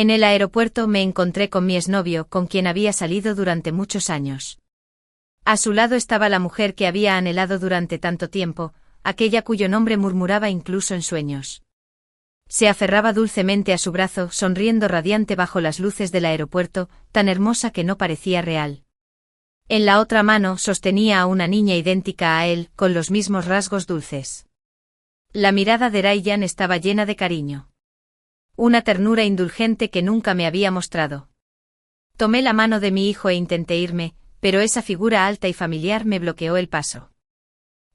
En el aeropuerto me encontré con mi exnovio, con quien había salido durante muchos años. A su lado estaba la mujer que había anhelado durante tanto tiempo, aquella cuyo nombre murmuraba incluso en sueños. Se aferraba dulcemente a su brazo, sonriendo radiante bajo las luces del aeropuerto, tan hermosa que no parecía real. En la otra mano sostenía a una niña idéntica a él, con los mismos rasgos dulces. La mirada de Ryan estaba llena de cariño. Una ternura indulgente que nunca me había mostrado. Tomé la mano de mi hijo e intenté irme, pero esa figura alta y familiar me bloqueó el paso.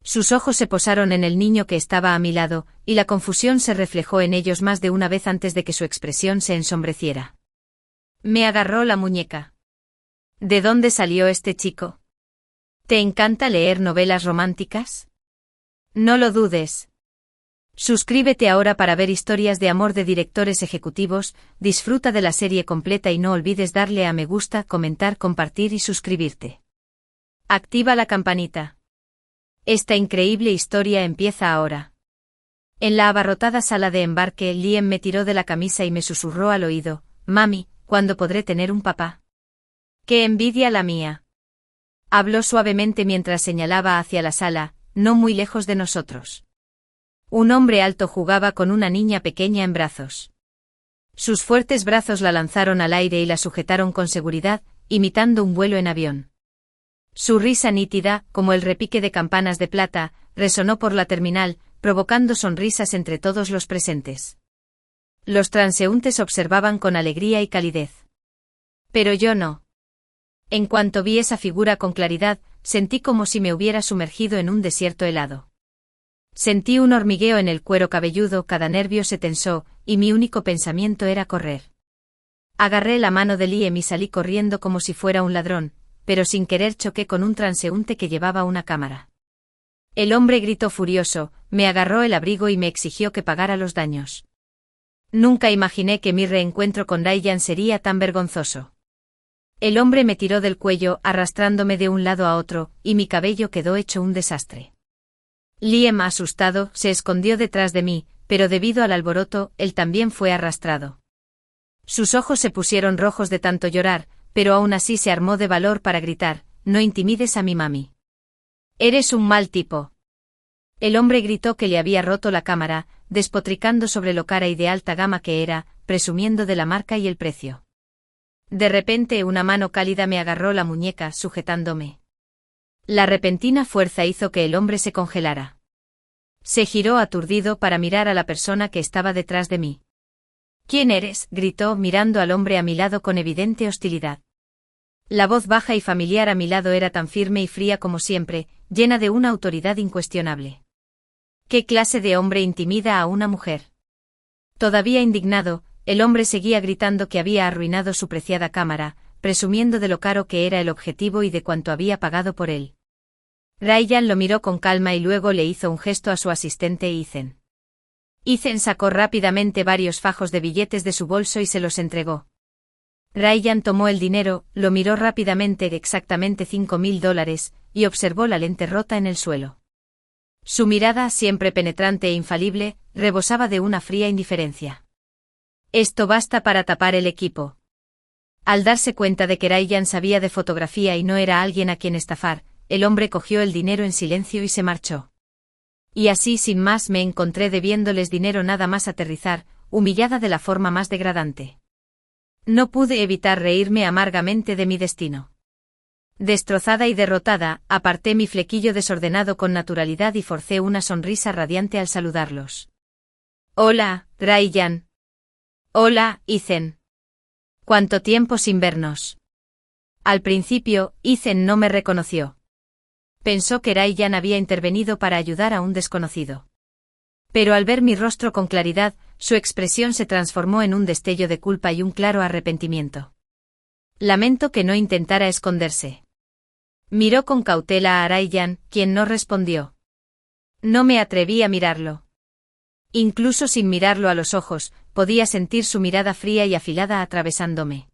Sus ojos se posaron en el niño que estaba a mi lado, y la confusión se reflejó en ellos más de una vez antes de que su expresión se ensombreciera. Me agarró la muñeca. ¿De dónde salió este chico? ¿Te encanta leer novelas románticas? No lo dudes. Suscríbete ahora para ver historias de amor de directores ejecutivos, disfruta de la serie completa y no olvides darle a me gusta, comentar, compartir y suscribirte. Activa la campanita. Esta increíble historia empieza ahora. En la abarrotada sala de embarque, Liam me tiró de la camisa y me susurró al oído: «Mami, ¿cuándo podré tener un papá?» ¡Qué envidia la mía! Habló suavemente mientras señalaba hacia la sala, no muy lejos de nosotros. Un hombre alto jugaba con una niña pequeña en brazos. Sus fuertes brazos la lanzaron al aire y la sujetaron con seguridad, imitando un vuelo en avión. Su risa nítida, como el repique de campanas de plata, resonó por la terminal, provocando sonrisas entre todos los presentes. Los transeúntes observaban con alegría y calidez. Pero yo no. En cuanto vi esa figura con claridad, sentí como si me hubiera sumergido en un desierto helado. Sentí un hormigueo en el cuero cabelludo, cada nervio se tensó, y mi único pensamiento era correr. Agarré la mano de Liam y salí corriendo como si fuera un ladrón, pero sin querer choqué con un transeúnte que llevaba una cámara. El hombre gritó furioso, me agarró el abrigo y me exigió que pagara los daños. Nunca imaginé que mi reencuentro con Ryan sería tan vergonzoso. El hombre me tiró del cuello, arrastrándome de un lado a otro, y mi cabello quedó hecho un desastre. Liam, asustado, se escondió detrás de mí, pero debido al alboroto, él también fue arrastrado. Sus ojos se pusieron rojos de tanto llorar, pero aún así se armó de valor para gritar: «No intimides a mi mami. Eres un mal tipo». El hombre gritó que le había roto la cámara, despotricando sobre lo cara y de alta gama que era, presumiendo de la marca y el precio. De repente una mano cálida me agarró la muñeca, sujetándome. La repentina fuerza hizo que el hombre se congelara. Se giró aturdido para mirar a la persona que estaba detrás de mí. «¿Quién eres?», gritó, mirando al hombre a mi lado con evidente hostilidad. La voz baja y familiar a mi lado era tan firme y fría como siempre, llena de una autoridad incuestionable. ¿Qué clase de hombre intimida a una mujer? Todavía indignado, el hombre seguía gritando que había arruinado su preciada cámara, presumiendo de lo caro que era el objetivo y de cuánto había pagado por él. Ryan lo miró con calma y luego le hizo un gesto a su asistente Ethan. Ethan sacó rápidamente varios fajos de billetes de su bolso y se los entregó. Ryan tomó el dinero, lo miró rápidamente, exactamente $5.000, y observó la lente rota en el suelo. Su mirada, siempre penetrante e infalible, rebosaba de una fría indiferencia. «Esto basta para tapar el equipo». Al darse cuenta de que Ryan sabía de fotografía y no era alguien a quien estafar, el hombre cogió el dinero en silencio y se marchó. Y así sin más me encontré debiéndoles dinero nada más aterrizar, humillada de la forma más degradante. No pude evitar reírme amargamente de mi destino. Destrozada y derrotada, aparté mi flequillo desordenado con naturalidad y forcé una sonrisa radiante al saludarlos. «Hola, Ryan». «Hola, Ethan». «¿Cuánto tiempo sin vernos?». Al principio, Ethan no me reconoció. Pensó que Ryan había intervenido para ayudar a un desconocido. Pero al ver mi rostro con claridad, su expresión se transformó en un destello de culpa y un claro arrepentimiento. Lamento que no intentara esconderse. Miró con cautela a Ryan, quien no respondió. No me atreví a mirarlo. Incluso sin mirarlo a los ojos, podía sentir su mirada fría y afilada atravesándome.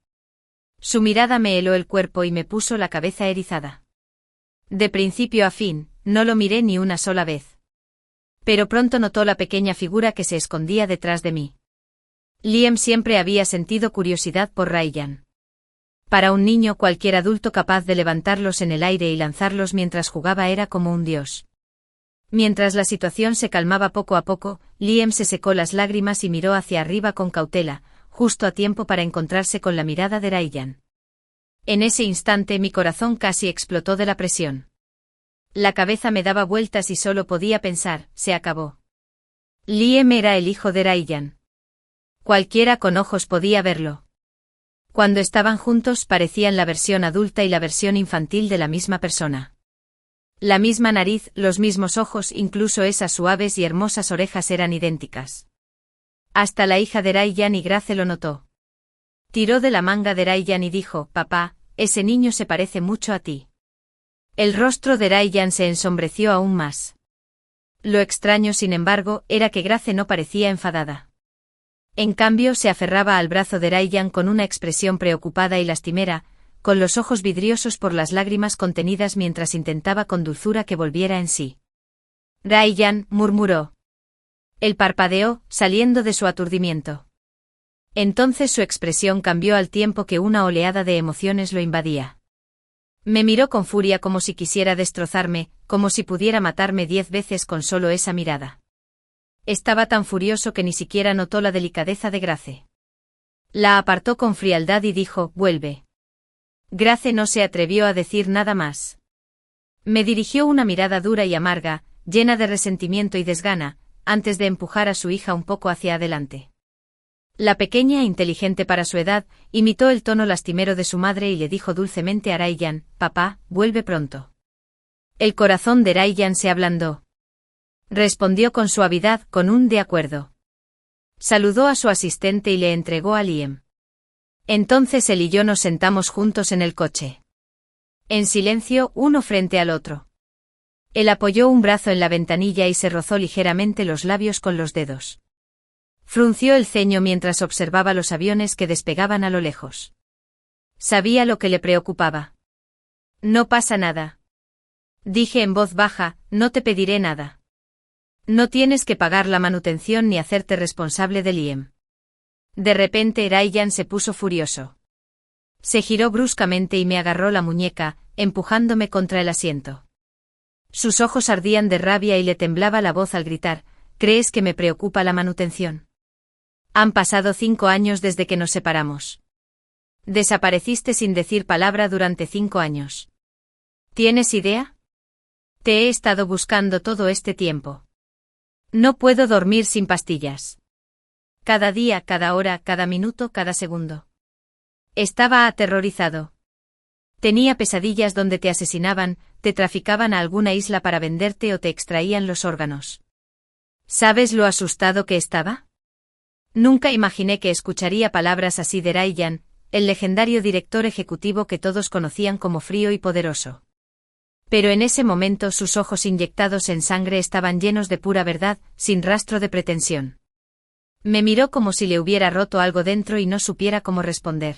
Su mirada me heló el cuerpo y me puso la cabeza erizada. De principio a fin, no lo miré ni una sola vez. Pero pronto notó la pequeña figura que se escondía detrás de mí. Liam siempre había sentido curiosidad por Ryan. Para un niño, cualquier adulto capaz de levantarlos en el aire y lanzarlos mientras jugaba era como un dios. Mientras la situación se calmaba poco a poco, Liam se secó las lágrimas y miró hacia arriba con cautela, justo a tiempo para encontrarse con la mirada de Ryan. En ese instante mi corazón casi explotó de la presión. La cabeza me daba vueltas y solo podía pensar, se acabó. Liam era el hijo de Ryan. Cualquiera con ojos podía verlo. Cuando estaban juntos parecían la versión adulta y la versión infantil de la misma persona. La misma nariz, los mismos ojos, incluso esas suaves y hermosas orejas eran idénticas. Hasta la hija de Ryan y Grace lo notó. Tiró de la manga de Ryan y dijo, «Papá, ese niño se parece mucho a ti». El rostro de Ryan se ensombreció aún más. Lo extraño, sin embargo, era que Grace no parecía enfadada. En cambio, se aferraba al brazo de Ryan con una expresión preocupada y lastimera, con los ojos vidriosos por las lágrimas contenidas mientras intentaba con dulzura que volviera en sí. «Ryan», murmuró. Él parpadeó, saliendo de su aturdimiento. Entonces su expresión cambió al tiempo que una oleada de emociones lo invadía. Me miró con furia como si quisiera destrozarme, como si pudiera matarme 10 veces con solo esa mirada. Estaba tan furioso que ni siquiera notó la delicadeza de Grace. La apartó con frialdad y dijo, «Vuelve». Grace no se atrevió a decir nada más. Me dirigió una mirada dura y amarga, llena de resentimiento y desgana, antes de empujar a su hija un poco hacia adelante. La pequeña, inteligente para su edad, imitó el tono lastimero de su madre y le dijo dulcemente a Ryan, «Papá, vuelve pronto». El corazón de Ryan se ablandó. Respondió con suavidad, con un «de acuerdo». Saludó a su asistente y le entregó a Liam. Entonces él y yo nos sentamos juntos en el coche. En silencio, uno frente al otro. Él apoyó un brazo en la ventanilla y se rozó ligeramente los labios con los dedos. Frunció el ceño mientras observaba los aviones que despegaban a lo lejos. Sabía lo que le preocupaba. «No pasa nada». Dije en voz baja, «No te pediré nada. No tienes que pagar la manutención ni hacerte responsable de Liam». De repente Ryan se puso furioso. Se giró bruscamente y me agarró la muñeca, empujándome contra el asiento. Sus ojos ardían de rabia y le temblaba la voz al gritar, «¿Crees que me preocupa la manutención? Han pasado 5 años desde que nos separamos. Desapareciste sin decir palabra durante 5 años. ¿Tienes idea? Te he estado buscando todo este tiempo. No puedo dormir sin pastillas. Cada día, cada hora, cada minuto, cada segundo». Estaba aterrorizado. Tenía pesadillas donde te asesinaban, te traficaban a alguna isla para venderte o te extraían los órganos. ¿Sabes lo asustado que estaba? Nunca imaginé que escucharía palabras así de Ryan, el legendario director ejecutivo que todos conocían como frío y poderoso. Pero en ese momento sus ojos inyectados en sangre estaban llenos de pura verdad, sin rastro de pretensión. Me miró como si le hubiera roto algo dentro y no supiera cómo responder.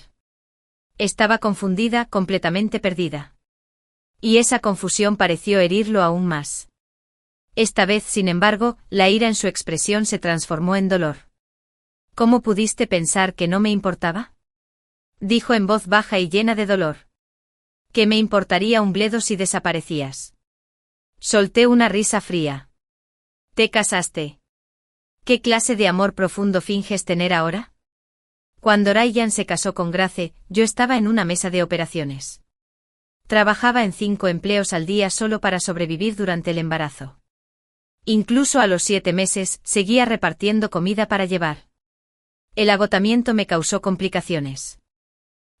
Estaba confundida, completamente perdida. Y esa confusión pareció herirlo aún más. Esta vez, sin embargo, la ira en su expresión se transformó en dolor. «¿Cómo pudiste pensar que no me importaba?», dijo en voz baja y llena de dolor. «¿Qué me importaría un bledo si desaparecías?». Solté una risa fría. «¿Te casaste? ¿Qué clase de amor profundo finges tener ahora?». Cuando Ryan se casó con Grace, yo estaba en una mesa de operaciones. Trabajaba en 5 empleos al día solo para sobrevivir durante el embarazo. Incluso a los 7 meses, seguía repartiendo comida para llevar. El agotamiento me causó complicaciones.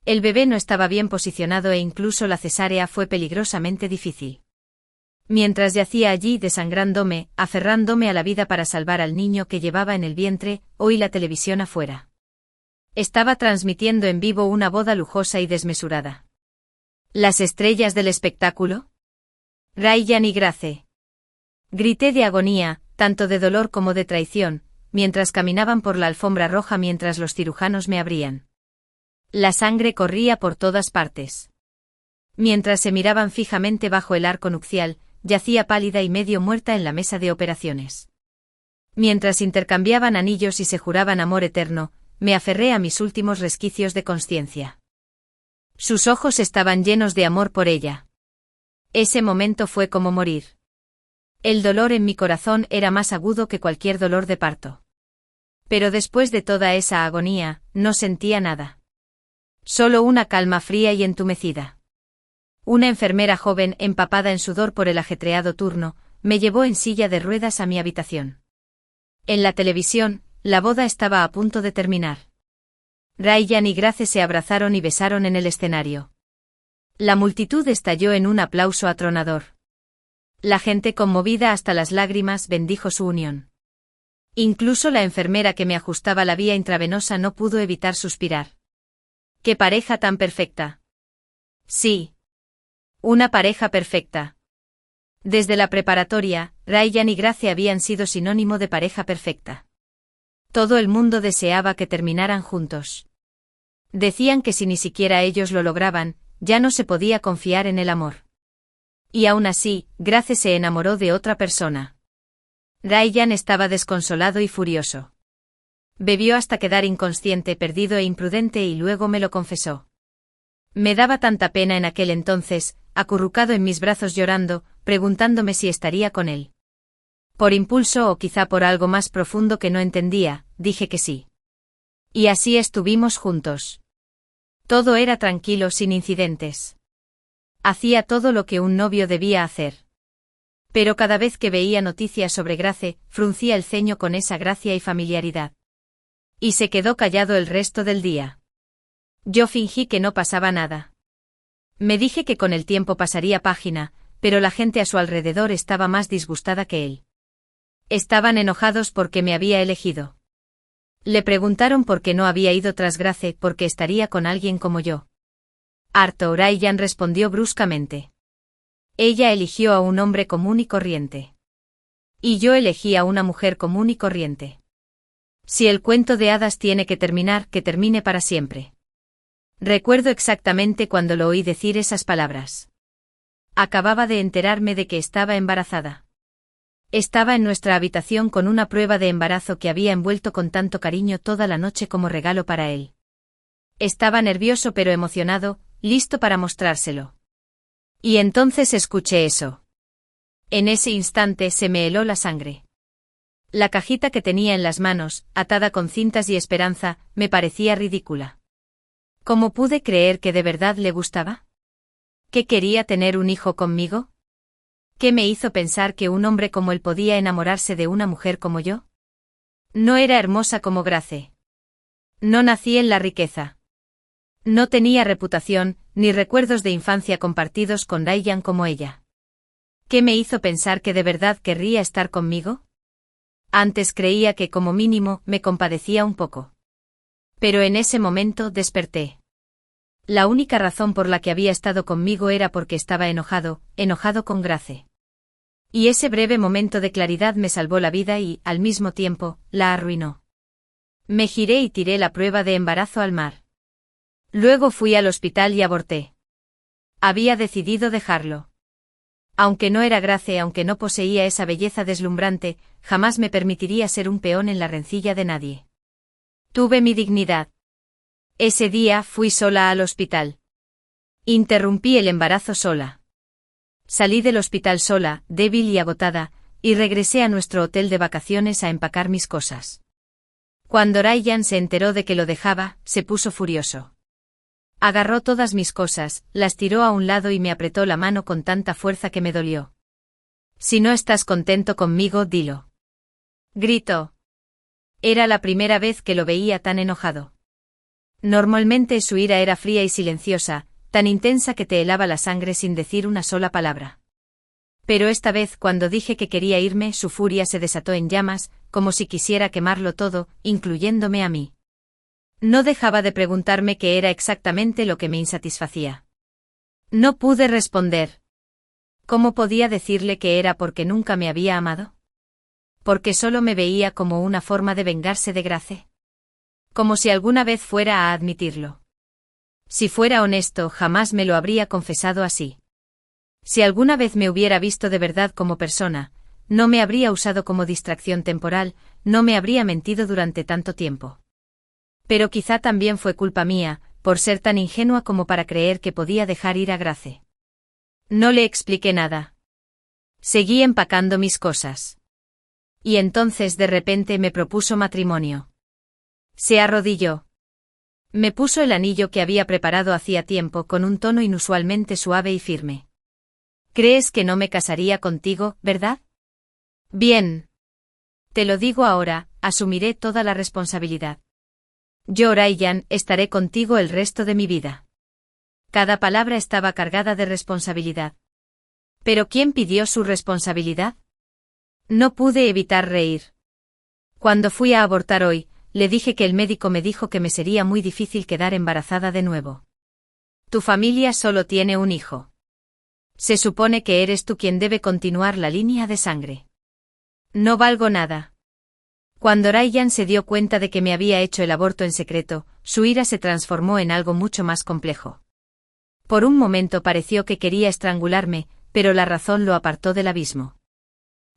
El bebé no estaba bien posicionado e incluso la cesárea fue peligrosamente difícil. Mientras yacía allí desangrándome, aferrándome a la vida para salvar al niño que llevaba en el vientre, oí la televisión afuera. Estaba transmitiendo en vivo una boda lujosa y desmesurada. ¿Las estrellas del espectáculo? Ryan y Grace. Grité de agonía, tanto de dolor como de traición, mientras caminaban por la alfombra roja mientras los cirujanos me abrían. La sangre corría por todas partes. Mientras se miraban fijamente bajo el arco nupcial, yacía pálida y medio muerta en la mesa de operaciones. Mientras intercambiaban anillos y se juraban amor eterno, me aferré a mis últimos resquicios de consciencia. Sus ojos estaban llenos de amor por ella. Ese momento fue como morir. El dolor en mi corazón era más agudo que cualquier dolor de parto. Pero después de toda esa agonía, no sentía nada. Solo una calma fría y entumecida. Una enfermera joven, empapada en sudor por el ajetreado turno, me llevó en silla de ruedas a mi habitación. En la televisión, la boda estaba a punto de terminar. Ryan y Grace se abrazaron y besaron en el escenario. La multitud estalló en un aplauso atronador. La gente conmovida hasta las lágrimas bendijo su unión. Incluso la enfermera que me ajustaba la vía intravenosa no pudo evitar suspirar. ¡Qué pareja tan perfecta! Sí. Una pareja perfecta. Desde la preparatoria, Ryan y Grace habían sido sinónimo de pareja perfecta. Todo el mundo deseaba que terminaran juntos. Decían que si ni siquiera ellos lo lograban, ya no se podía confiar en el amor. Y aún así, Grace se enamoró de otra persona. Ryan estaba desconsolado y furioso. Bebió hasta quedar inconsciente, perdido e imprudente y luego me lo confesó. Me daba tanta pena en aquel entonces, acurrucado en mis brazos llorando, preguntándome si estaría con él. Por impulso o quizá por algo más profundo que no entendía, dije que sí. Y así estuvimos juntos. Todo era tranquilo, sin incidentes. Hacía todo lo que un novio debía hacer. Pero cada vez que veía noticias sobre Grace, fruncía el ceño con esa gracia y familiaridad. Y se quedó callado el resto del día. Yo fingí que no pasaba nada. Me dije que con el tiempo pasaría página, pero la gente a su alrededor estaba más disgustada que él. Estaban enojados porque me había elegido. Le preguntaron por qué no había ido tras Grace, porque estaría con alguien como yo. Harto, Ryan respondió bruscamente. Ella eligió a un hombre común y corriente. Y yo elegí a una mujer común y corriente. Si el cuento de hadas tiene que terminar, que termine para siempre. Recuerdo exactamente cuando lo oí decir esas palabras. Acababa de enterarme de que estaba embarazada. Estaba en nuestra habitación con una prueba de embarazo que había envuelto con tanto cariño toda la noche como regalo para él. Estaba nervioso pero emocionado, listo para mostrárselo. Y entonces escuché eso. En ese instante se me heló la sangre. La cajita que tenía en las manos, atada con cintas y esperanza, me parecía ridícula. ¿Cómo pude creer que de verdad le gustaba? ¿Que quería tener un hijo conmigo? ¿Qué me hizo pensar que un hombre como él podía enamorarse de una mujer como yo? No era hermosa como Grace. No nací en la riqueza. No tenía reputación, ni recuerdos de infancia compartidos con Ryan como ella. ¿Qué me hizo pensar que de verdad querría estar conmigo? Antes creía que como mínimo me compadecía un poco. Pero en ese momento desperté. La única razón por la que había estado conmigo era porque estaba enojado con Grace. Y ese breve momento de claridad me salvó la vida y, al mismo tiempo, la arruinó. Me giré y tiré la prueba de embarazo al mar. Luego fui al hospital y aborté. Había decidido dejarlo. Aunque no era Grace, aunque no poseía esa belleza deslumbrante, jamás me permitiría ser un peón en la rencilla de nadie. Tuve mi dignidad. Ese día fui sola al hospital. Interrumpí el embarazo sola. Salí del hospital sola, débil y agotada, y regresé a nuestro hotel de vacaciones a empacar mis cosas. Cuando Ryan se enteró de que lo dejaba, se puso furioso. Agarró todas mis cosas, las tiró a un lado y me apretó la mano con tanta fuerza que me dolió. Si no estás contento conmigo, dilo. Gritó. Era la primera vez que lo veía tan enojado. Normalmente su ira era fría y silenciosa, tan intensa que te helaba la sangre sin decir una sola palabra. Pero esta vez, cuando dije que quería irme, su furia se desató en llamas, como si quisiera quemarlo todo, incluyéndome a mí. No dejaba de preguntarme qué era exactamente lo que me insatisfacía. No pude responder. ¿Cómo podía decirle que era porque nunca me había amado? ¿Porque solo me veía como una forma de vengarse de Grace? Como si alguna vez fuera a admitirlo. Si fuera honesto, jamás me lo habría confesado así. Si alguna vez me hubiera visto de verdad como persona, no me habría usado como distracción temporal, no me habría mentido durante tanto tiempo. Pero quizá también fue culpa mía, por ser tan ingenua como para creer que podía dejar ir a Grace. No le expliqué nada. Seguí empacando mis cosas. Y entonces de repente me propuso matrimonio. Se arrodilló. Me puso el anillo que había preparado hacía tiempo con un tono inusualmente suave y firme. ¿Crees que no me casaría contigo, verdad? Bien. Te lo digo ahora, asumiré toda la responsabilidad. Yo, Ryan, estaré contigo el resto de mi vida. Cada palabra estaba cargada de responsabilidad. ¿Pero quién pidió su responsabilidad? No pude evitar reír. Cuando fui a abortar hoy, le dije que el médico me dijo que me sería muy difícil quedar embarazada de nuevo. Tu familia solo tiene un hijo. Se supone que eres tú quien debe continuar la línea de sangre. No valgo nada. Cuando Ryan se dio cuenta de que me había hecho el aborto en secreto, su ira se transformó en algo mucho más complejo. Por un momento pareció que quería estrangularme, pero la razón lo apartó del abismo.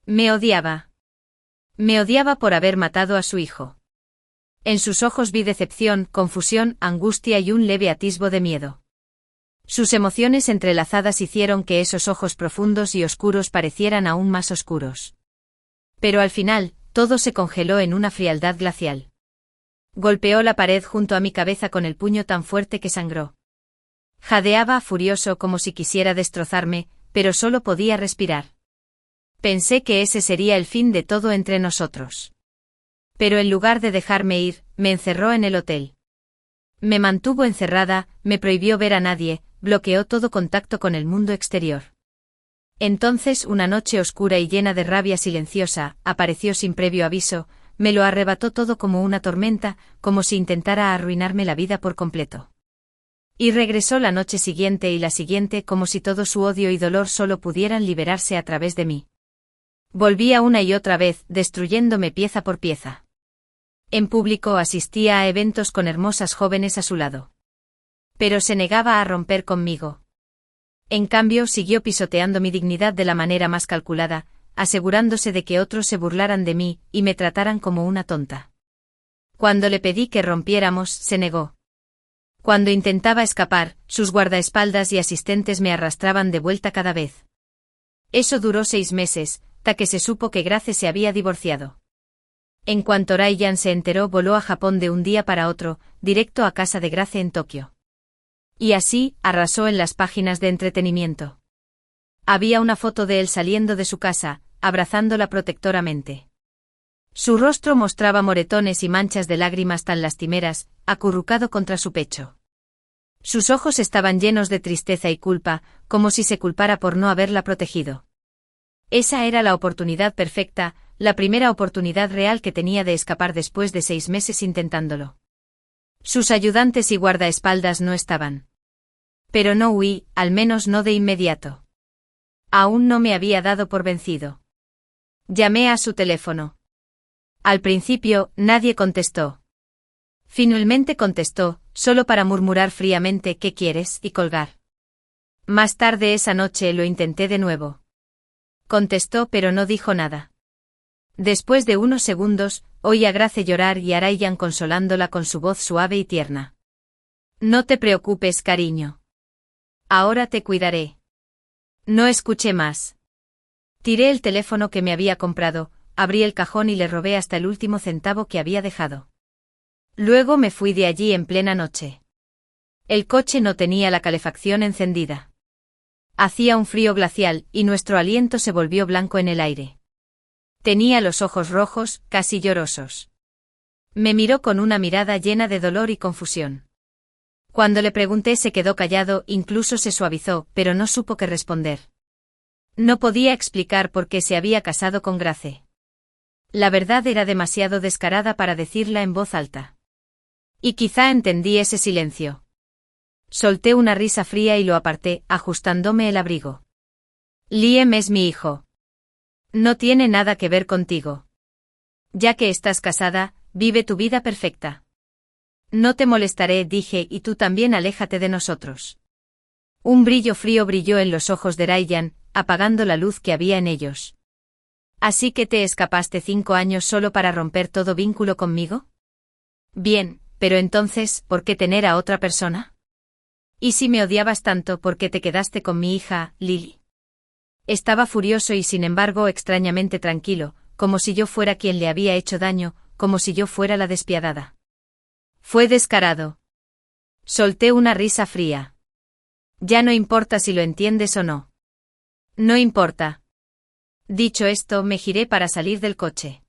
Me odiaba. Me odiaba por haber matado a su hijo. En sus ojos vi decepción, confusión, angustia y un leve atisbo de miedo. Sus emociones entrelazadas hicieron que esos ojos profundos y oscuros parecieran aún más oscuros. Pero al final, todo se congeló en una frialdad glacial. Golpeó la pared junto a mi cabeza con el puño tan fuerte que sangró. Jadeaba furioso como si quisiera destrozarme, pero solo podía respirar. Pensé que ese sería el fin de todo entre nosotros. Pero en lugar de dejarme ir, me encerró en el hotel. Me mantuvo encerrada, me prohibió ver a nadie, bloqueó todo contacto con el mundo exterior. Entonces una noche oscura y llena de rabia silenciosa, apareció sin previo aviso, me lo arrebató todo como una tormenta, como si intentara arruinarme la vida por completo. Y regresó la noche siguiente y la siguiente como si todo su odio y dolor solo pudieran liberarse a través de mí. Volvía una y otra vez, destruyéndome pieza por pieza. En público asistía a eventos con hermosas jóvenes a su lado. Pero se negaba a romper conmigo. En cambio, siguió pisoteando mi dignidad de la manera más calculada, asegurándose de que otros se burlaran de mí y me trataran como una tonta. Cuando le pedí que rompiéramos, se negó. Cuando intentaba escapar, sus guardaespaldas y asistentes me arrastraban de vuelta cada vez. Eso duró 6 meses, hasta que se supo que Grace se había divorciado. En cuanto Ryan se enteró, voló a Japón de un día para otro, directo a casa de Grace en Tokio. Y así, arrasó en las páginas de entretenimiento. Había una foto de él saliendo de su casa, abrazándola protectoramente. Su rostro mostraba moretones y manchas de lágrimas tan lastimeras, acurrucado contra su pecho. Sus ojos estaban llenos de tristeza y culpa, como si se culpara por no haberla protegido. Esa era la oportunidad perfecta, la primera oportunidad real que tenía de escapar después de 6 meses intentándolo. Sus ayudantes y guardaespaldas no estaban. Pero no huí, al menos no de inmediato. Aún no me había dado por vencido. Llamé a su teléfono. Al principio, nadie contestó. Finalmente contestó, solo para murmurar fríamente «¿Qué quieres?» y colgar. Más tarde esa noche lo intenté de nuevo. Contestó pero no dijo nada. Después de unos segundos, oí a Grace llorar y a Ryan consolándola con su voz suave y tierna. No te preocupes, cariño. Ahora te cuidaré. No escuché más. Tiré el teléfono que me había comprado, abrí el cajón y le robé hasta el último centavo que había dejado. Luego me fui de allí en plena noche. El coche no tenía la calefacción encendida. Hacía un frío glacial y nuestro aliento se volvió blanco en el aire. Tenía los ojos rojos, casi llorosos. Me miró con una mirada llena de dolor y confusión. Cuando le pregunté se quedó callado, incluso se suavizó, pero no supo qué responder. No podía explicar por qué se había casado con Grace. La verdad era demasiado descarada para decirla en voz alta. Y quizá entendí ese silencio. Solté una risa fría y lo aparté, ajustándome el abrigo. Liam es mi hijo. No tiene nada que ver contigo. Ya que estás casada, vive tu vida perfecta. No te molestaré, dije, y tú también aléjate de nosotros. Un brillo frío brilló en los ojos de Ryan, apagando la luz que había en ellos. ¿Así que te escapaste 5 años solo para romper todo vínculo conmigo? Bien, pero entonces, ¿por qué tener a otra persona? ¿Y si me odiabas tanto, por qué te quedaste con mi hija, Lily? Estaba furioso y sin embargo extrañamente tranquilo, como si yo fuera quien le había hecho daño, como si yo fuera la despiadada. Fue descarado. Solté una risa fría. Ya no importa si lo entiendes o no. No importa. Dicho esto, me giré para salir del coche.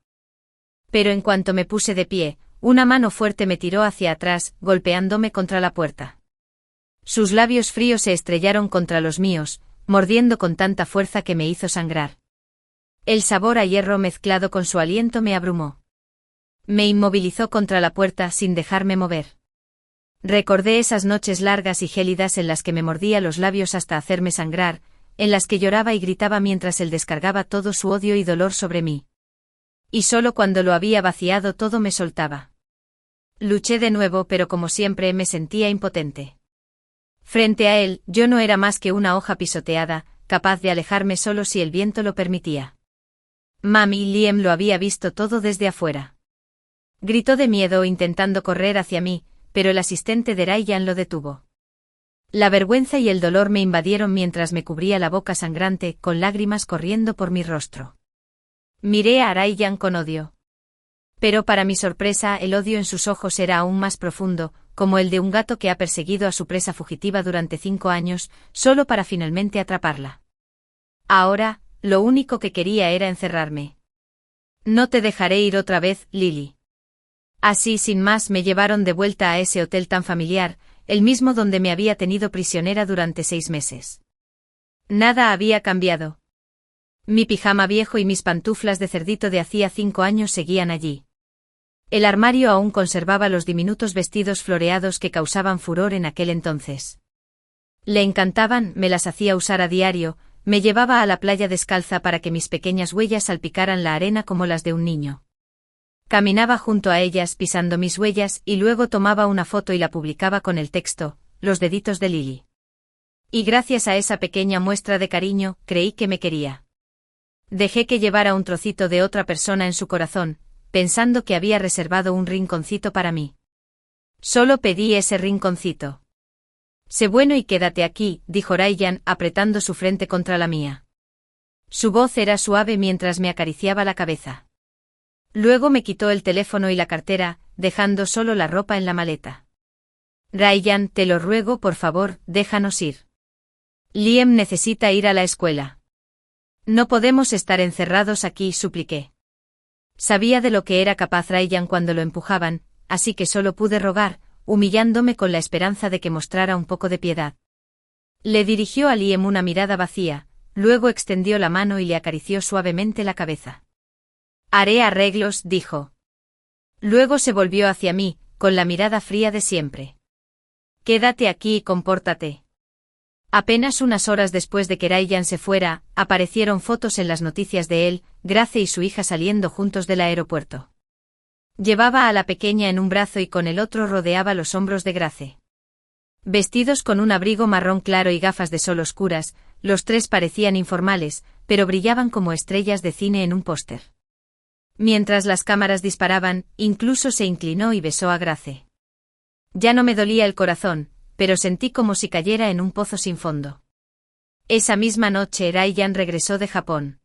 Pero en cuanto me puse de pie, una mano fuerte me tiró hacia atrás, golpeándome contra la puerta. Sus labios fríos se estrellaron contra los míos, mordiendo con tanta fuerza que me hizo sangrar. El sabor a hierro mezclado con su aliento me abrumó. Me inmovilizó contra la puerta sin dejarme mover. Recordé esas noches largas y gélidas en las que me mordía los labios hasta hacerme sangrar, en las que lloraba y gritaba mientras él descargaba todo su odio y dolor sobre mí. Y solo cuando lo había vaciado todo me soltaba. Luché de nuevo, pero como siempre me sentía impotente. Frente a él, yo no era más que una hoja pisoteada, capaz de alejarme solo si el viento lo permitía. Mami Liam lo había visto todo desde afuera. Gritó de miedo intentando correr hacia mí, pero el asistente de Ryan lo detuvo. La vergüenza y el dolor me invadieron mientras me cubría la boca sangrante, con lágrimas corriendo por mi rostro. Miré a Ryan con odio. Pero para mi sorpresa, el odio en sus ojos era aún más profundo, como el de un gato que ha perseguido a su presa fugitiva durante 5 años, solo para finalmente atraparla. Ahora, lo único que quería era encerrarme. No te dejaré ir otra vez, Lily. Así sin más me llevaron de vuelta a ese hotel tan familiar, el mismo donde me había tenido prisionera durante 6 meses. Nada había cambiado. Mi pijama viejo y mis pantuflas de cerdito de hacía 5 años seguían allí. El armario aún conservaba los diminutos vestidos floreados que causaban furor en aquel entonces. Le encantaban, me las hacía usar a diario, me llevaba a la playa descalza para que mis pequeñas huellas salpicaran la arena como las de un niño. Caminaba junto a ellas pisando mis huellas y luego tomaba una foto y la publicaba con el texto, los deditos de Lily. Y gracias a esa pequeña muestra de cariño, creí que me quería. Dejé que llevara un trocito de otra persona en su corazón, pensando que había reservado un rinconcito para mí. Solo pedí ese rinconcito. Sé bueno y quédate aquí, dijo Ryan, apretando su frente contra la mía. Su voz era suave mientras me acariciaba la cabeza. Luego me quitó el teléfono y la cartera, dejando solo la ropa en la maleta. Ryan, te lo ruego, por favor, déjanos ir. Liam necesita ir a la escuela. No podemos estar encerrados aquí, supliqué. Sabía de lo que era capaz Ryan cuando lo empujaban, así que solo pude rogar, humillándome con la esperanza de que mostrara un poco de piedad. Le dirigió a Liam una mirada vacía, luego extendió la mano y le acarició suavemente la cabeza. Haré arreglos, dijo. Luego se volvió hacia mí, con la mirada fría de siempre. Quédate aquí y compórtate. Apenas unas horas después de que Ryan se fuera, aparecieron fotos en las noticias de él, Grace y su hija saliendo juntos del aeropuerto. Llevaba a la pequeña en un brazo y con el otro rodeaba los hombros de Grace. Vestidos con un abrigo marrón claro y gafas de sol oscuras, los tres parecían informales, pero brillaban como estrellas de cine en un póster. Mientras las cámaras disparaban, incluso se inclinó y besó a Grace. Ya no me dolía el corazón, pero sentí como si cayera en un pozo sin fondo. Esa misma noche Ryan regresó de Japón.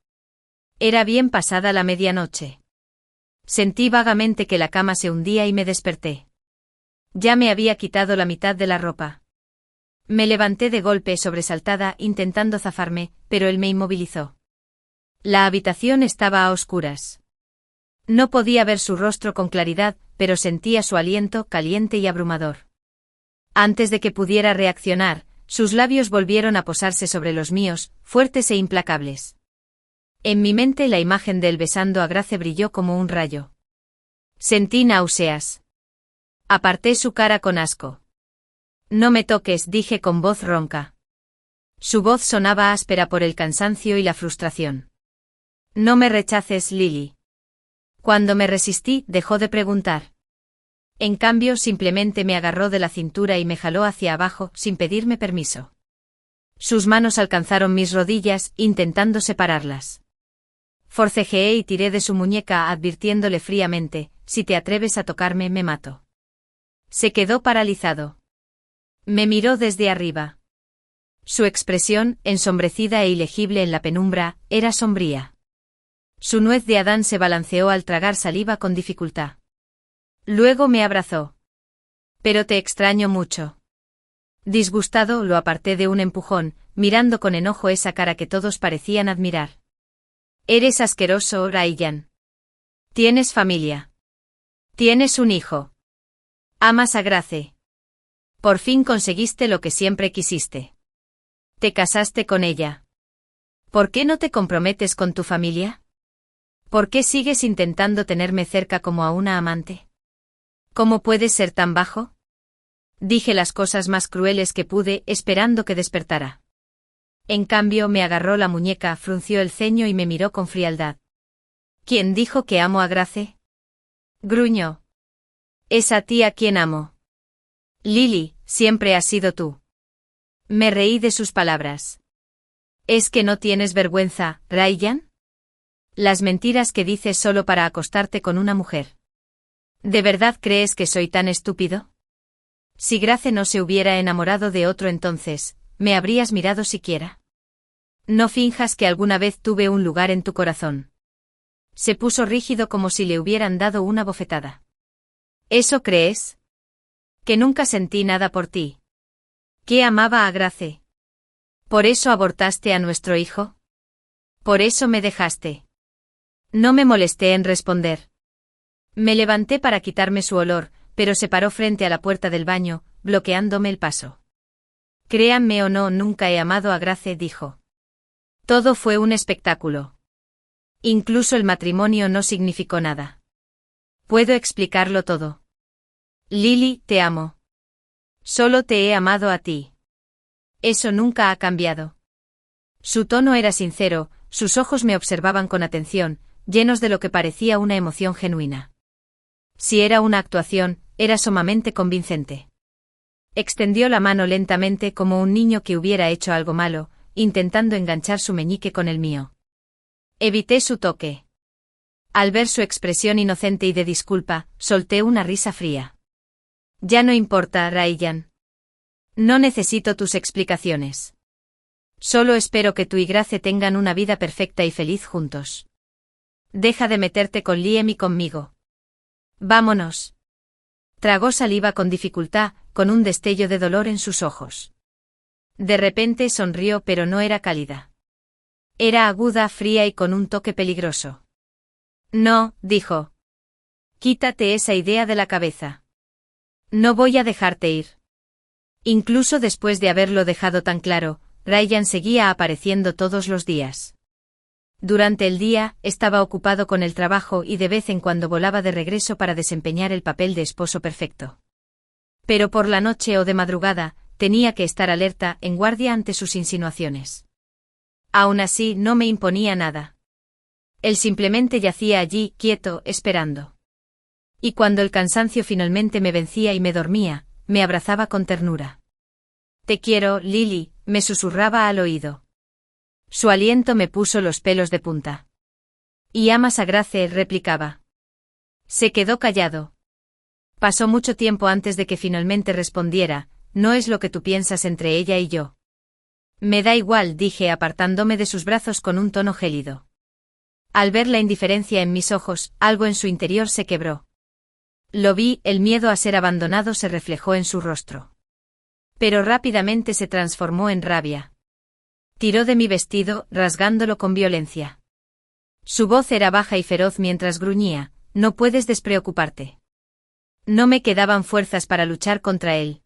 Era bien pasada la medianoche. Sentí vagamente que la cama se hundía y me desperté. Ya me había quitado la mitad de la ropa. Me levanté de golpe sobresaltada intentando zafarme, pero él me inmovilizó. La habitación estaba a oscuras. No podía ver su rostro con claridad, pero sentía su aliento caliente y abrumador. Antes de que pudiera reaccionar, sus labios volvieron a posarse sobre los míos, fuertes e implacables. En mi mente la imagen de él besando a Grace brilló como un rayo. Sentí náuseas. Aparté su cara con asco. No me toques, dije con voz ronca. Su voz sonaba áspera por el cansancio y la frustración. No me rechaces, Lily. Cuando me resistí, dejó de preguntar. En cambio, simplemente me agarró de la cintura y me jaló hacia abajo, sin pedirme permiso. Sus manos alcanzaron mis rodillas, intentando separarlas. Forcejeé y tiré de su muñeca advirtiéndole fríamente, si te atreves a tocarme me mato. Se quedó paralizado. Me miró desde arriba. Su expresión, ensombrecida e ilegible en la penumbra, era sombría. Su nuez de Adán se balanceó al tragar saliva con dificultad. Luego me abrazó. Pero te extraño mucho. Disgustado, lo aparté de un empujón, mirando con enojo esa cara que todos parecían admirar. Eres asqueroso, Ryan. Tienes familia. Tienes un hijo. Amas a Grace. Por fin conseguiste lo que siempre quisiste. Te casaste con ella. ¿Por qué no te comprometes con tu familia? ¿Por qué sigues intentando tenerme cerca como a una amante? ¿Cómo puedes ser tan bajo? Dije las cosas más crueles que pude, esperando que despertara. En cambio, me agarró la muñeca, frunció el ceño y me miró con frialdad. ¿Quién dijo que amo a Grace? Gruñó. Es a ti a quien amo. Lily, siempre has sido tú. Me reí de sus palabras. ¿Es que no tienes vergüenza, Ryan? Las mentiras que dices solo para acostarte con una mujer. ¿De verdad crees que soy tan estúpido? Si Grace no se hubiera enamorado de otro entonces, ¿me habrías mirado siquiera? No finjas que alguna vez tuve un lugar en tu corazón. Se puso rígido como si le hubieran dado una bofetada. ¿Eso crees? Que nunca sentí nada por ti. ¿Que amaba a Grace? ¿Por eso abortaste a nuestro hijo? ¿Por eso me dejaste? No me molesté en responder. Me levanté para quitarme su olor, pero se paró frente a la puerta del baño, bloqueándome el paso. Créanme o no, nunca he amado a Grace, dijo. Todo fue un espectáculo. Incluso el matrimonio no significó nada. Puedo explicarlo todo. Lily, te amo. Solo te he amado a ti. Eso nunca ha cambiado. Su tono era sincero, sus ojos me observaban con atención, llenos de lo que parecía una emoción genuina. Si era una actuación, era sumamente convincente. Extendió la mano lentamente como un niño que hubiera hecho algo malo, intentando enganchar su meñique con el mío. Evité su toque. Al ver su expresión inocente y de disculpa, solté una risa fría. Ya no importa, Ryan. No necesito tus explicaciones. Solo espero que tú y Grace tengan una vida perfecta y feliz juntos. Deja de meterte con Liam y conmigo. Vámonos. Tragó saliva con dificultad, con un destello de dolor en sus ojos. De repente sonrió, pero no era cálida. Era aguda, fría y con un toque peligroso. No, dijo. Quítate esa idea de la cabeza. No voy a dejarte ir. Incluso después de haberlo dejado tan claro, Ryan seguía apareciendo todos los días. Durante el día, estaba ocupado con el trabajo y de vez en cuando volaba de regreso para desempeñar el papel de esposo perfecto. Pero por la noche o de madrugada, tenía que estar alerta, en guardia ante sus insinuaciones. Aún así, no me imponía nada. Él simplemente yacía allí, quieto, esperando. Y cuando el cansancio finalmente me vencía y me dormía, me abrazaba con ternura. Te quiero, Lily, me susurraba al oído. Su aliento me puso los pelos de punta. ¿Y amas a Grace?, replicaba. Se quedó callado. Pasó mucho tiempo antes de que finalmente respondiera, no es lo que tú piensas entre ella y yo. Me da igual, dije apartándome de sus brazos con un tono gélido. Al ver la indiferencia en mis ojos, algo en su interior se quebró. Lo vi, el miedo a ser abandonado se reflejó en su rostro. Pero rápidamente se transformó en rabia. Tiró de mi vestido, rasgándolo con violencia. Su voz era baja y feroz mientras gruñía, no puedes despreocuparte. No me quedaban fuerzas para luchar contra él.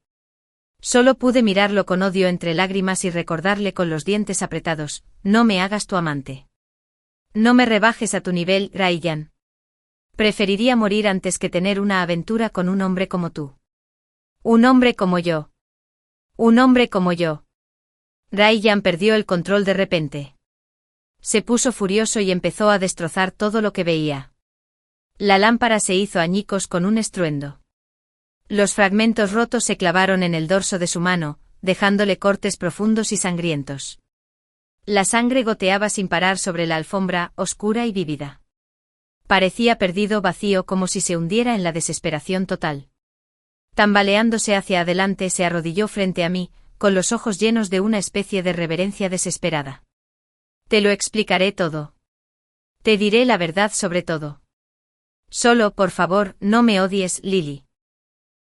Solo pude mirarlo con odio entre lágrimas y recordarle con los dientes apretados, no me hagas tu amante. No me rebajes a tu nivel, Ryan. Preferiría morir antes que tener una aventura con un hombre como tú. Un hombre como yo. Un hombre como yo. Ryan perdió el control de repente. Se puso furioso y empezó a destrozar todo lo que veía. La lámpara se hizo añicos con un estruendo. Los fragmentos rotos se clavaron en el dorso de su mano, dejándole cortes profundos y sangrientos. La sangre goteaba sin parar sobre la alfombra, oscura y vívida. Parecía perdido, vacío, como si se hundiera en la desesperación total. Tambaleándose hacia adelante se arrodilló frente a mí, con los ojos llenos de una especie de reverencia desesperada. Te lo explicaré todo. Te diré la verdad sobre todo. Solo, por favor, no me odies, Lily.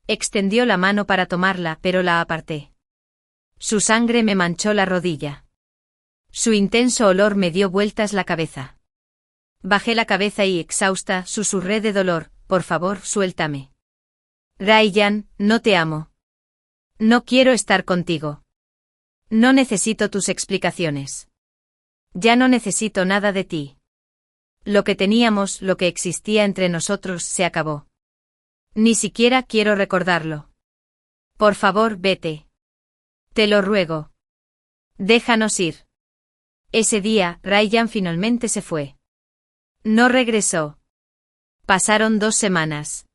Extendió la mano para tomarla, pero la aparté. Su sangre me manchó la rodilla. Su intenso olor me dio vueltas la cabeza. Bajé la cabeza y, exhausta, susurré de dolor, por favor, suéltame. Ryan, no te amo. No quiero estar contigo. No necesito tus explicaciones. Ya no necesito nada de ti. Lo que teníamos, lo que existía entre nosotros, se acabó. Ni siquiera quiero recordarlo. Por favor, vete. Te lo ruego. Déjanos ir. Ese día, Ryan finalmente se fue. No regresó. Pasaron 2 semanas.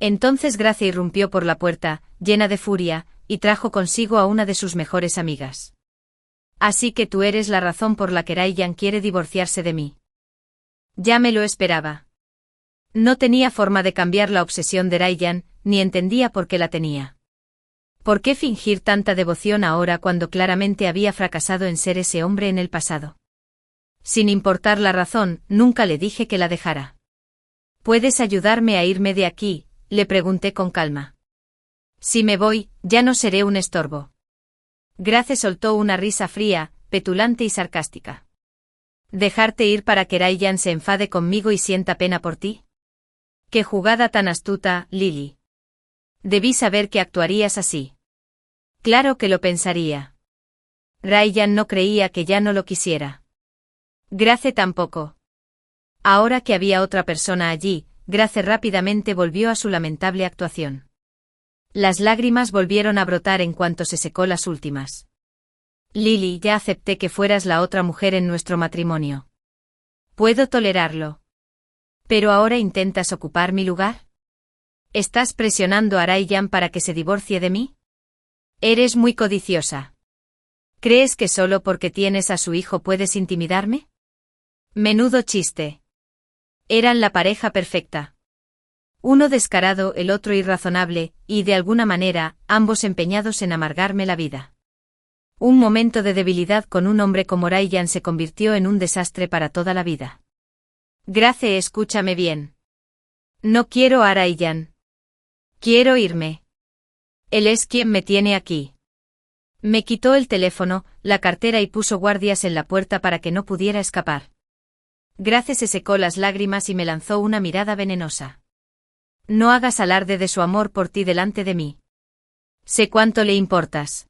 Entonces Grace irrumpió por la puerta, llena de furia, y trajo consigo a una de sus mejores amigas. Así que tú eres la razón por la que Ryan quiere divorciarse de mí. Ya me lo esperaba. No tenía forma de cambiar la obsesión de Ryan, ni entendía por qué la tenía. ¿Por qué fingir tanta devoción ahora cuando claramente había fracasado en ser ese hombre en el pasado? Sin importar la razón, nunca le dije que la dejara. ¿Puedes ayudarme a irme de aquí?, le pregunté con calma. Si me voy, ya no seré un estorbo. Grace soltó una risa fría, petulante y sarcástica. ¿Dejarte ir para que Ryan se enfade conmigo y sienta pena por ti? ¡Qué jugada tan astuta, Lily! Debí saber que actuarías así. Claro que lo pensaría. Ryan no creía que ya no lo quisiera. Grace tampoco. Ahora que había otra persona allí, Grace rápidamente volvió a su lamentable actuación. Las lágrimas volvieron a brotar en cuanto se secó las últimas. Lily, ya acepté que fueras la otra mujer en nuestro matrimonio. Puedo tolerarlo. ¿Pero ahora intentas ocupar mi lugar? ¿Estás presionando a Ryan para que se divorcie de mí? Eres muy codiciosa. ¿Crees que solo porque tienes a su hijo puedes intimidarme? Menudo chiste. Eran la pareja perfecta. Uno descarado, el otro irrazonable, y de alguna manera, ambos empeñados en amargarme la vida. Un momento de debilidad con un hombre como Ryan se convirtió en un desastre para toda la vida. Grace, escúchame bien. No quiero a Ryan. Quiero irme. Él es quien me tiene aquí. Me quitó el teléfono, la cartera y puso guardias en la puerta para que no pudiera escapar. Grace se secó las lágrimas y me lanzó una mirada venenosa. No hagas alarde de su amor por ti delante de mí. Sé cuánto le importas.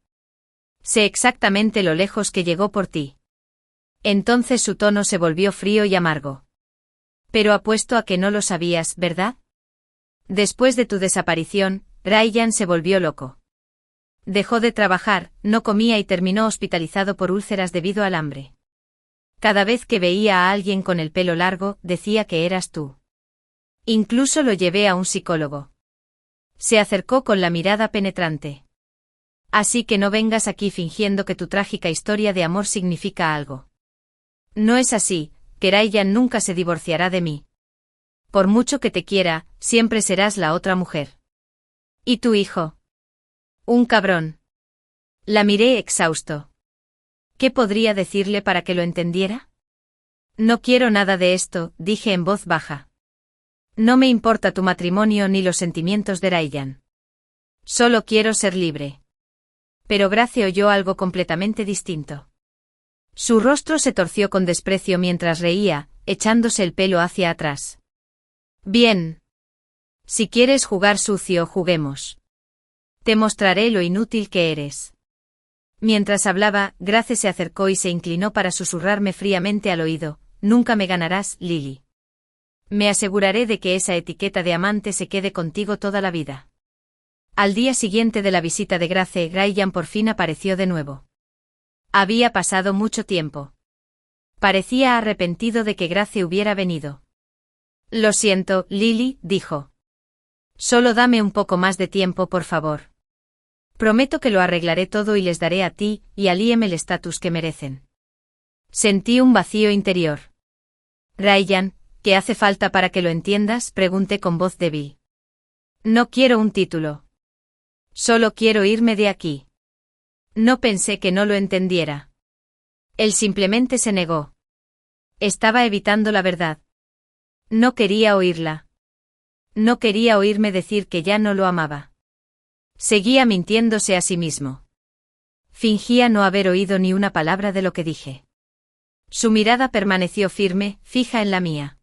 Sé exactamente lo lejos que llegó por ti. Entonces su tono se volvió frío y amargo. Pero apuesto a que no lo sabías, ¿verdad? Después de tu desaparición, Ryan se volvió loco. Dejó de trabajar, no comía y terminó hospitalizado por úlceras debido al hambre. Cada vez que veía a alguien con el pelo largo, decía que eras tú. Incluso lo llevé a un psicólogo. Se acercó con la mirada penetrante. Así que no vengas aquí fingiendo que tu trágica historia de amor significa algo. No es así, que Ryan nunca se divorciará de mí. Por mucho que te quiera, siempre serás la otra mujer. ¿Y tu hijo? Un cabrón. La miré exhausto. ¿Qué podría decirle para que lo entendiera? No quiero nada de esto, dije en voz baja. No me importa tu matrimonio ni los sentimientos de Ryan. Solo quiero ser libre. Pero Grace oyó algo completamente distinto. Su rostro se torció con desprecio mientras reía, echándose el pelo hacia atrás. Bien. Si quieres jugar sucio, juguemos. Te mostraré lo inútil que eres. Mientras hablaba, Grace se acercó y se inclinó para susurrarme fríamente al oído, nunca me ganarás, Lily. Me aseguraré de que esa etiqueta de amante se quede contigo toda la vida. Al día siguiente de la visita de Grace, Ryan por fin apareció de nuevo. Había pasado mucho tiempo. Parecía arrepentido de que Grace hubiera venido. Lo siento, Lily, dijo. Solo dame un poco más de tiempo, por favor. Prometo que lo arreglaré todo y les daré a ti y a Liam el estatus que merecen. Sentí un vacío interior. Ryan, ¿qué hace falta para que lo entiendas?, pregunté con voz débil. No quiero un título. Solo quiero irme de aquí. No pensé que no lo entendiera. Él simplemente se negó. Estaba evitando la verdad. No quería oírla. No quería oírme decir que ya no lo amaba. Seguía mintiéndose a sí mismo. Fingía no haber oído ni una palabra de lo que dije. Su mirada permaneció firme, fija en la mía.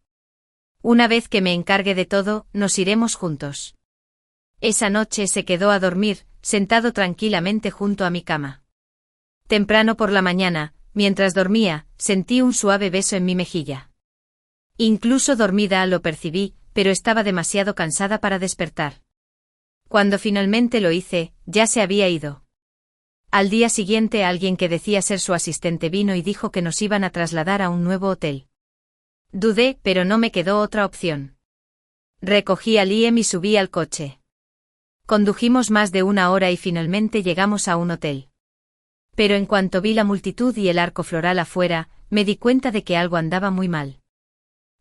Una vez que me encargue de todo, nos iremos juntos. Esa noche se quedó a dormir, sentado tranquilamente junto a mi cama. Temprano por la mañana, mientras dormía, sentí un suave beso en mi mejilla. Incluso dormida lo percibí, pero estaba demasiado cansada para despertar. Cuando finalmente lo hice, ya se había ido. Al día siguiente alguien que decía ser su asistente vino y dijo que nos iban a trasladar a un nuevo hotel. Dudé, pero no me quedó otra opción. Recogí a Liam y subí al coche. Condujimos más de 1 hora y finalmente llegamos a un hotel. Pero en cuanto vi la multitud y el arco floral afuera, me di cuenta de que algo andaba muy mal.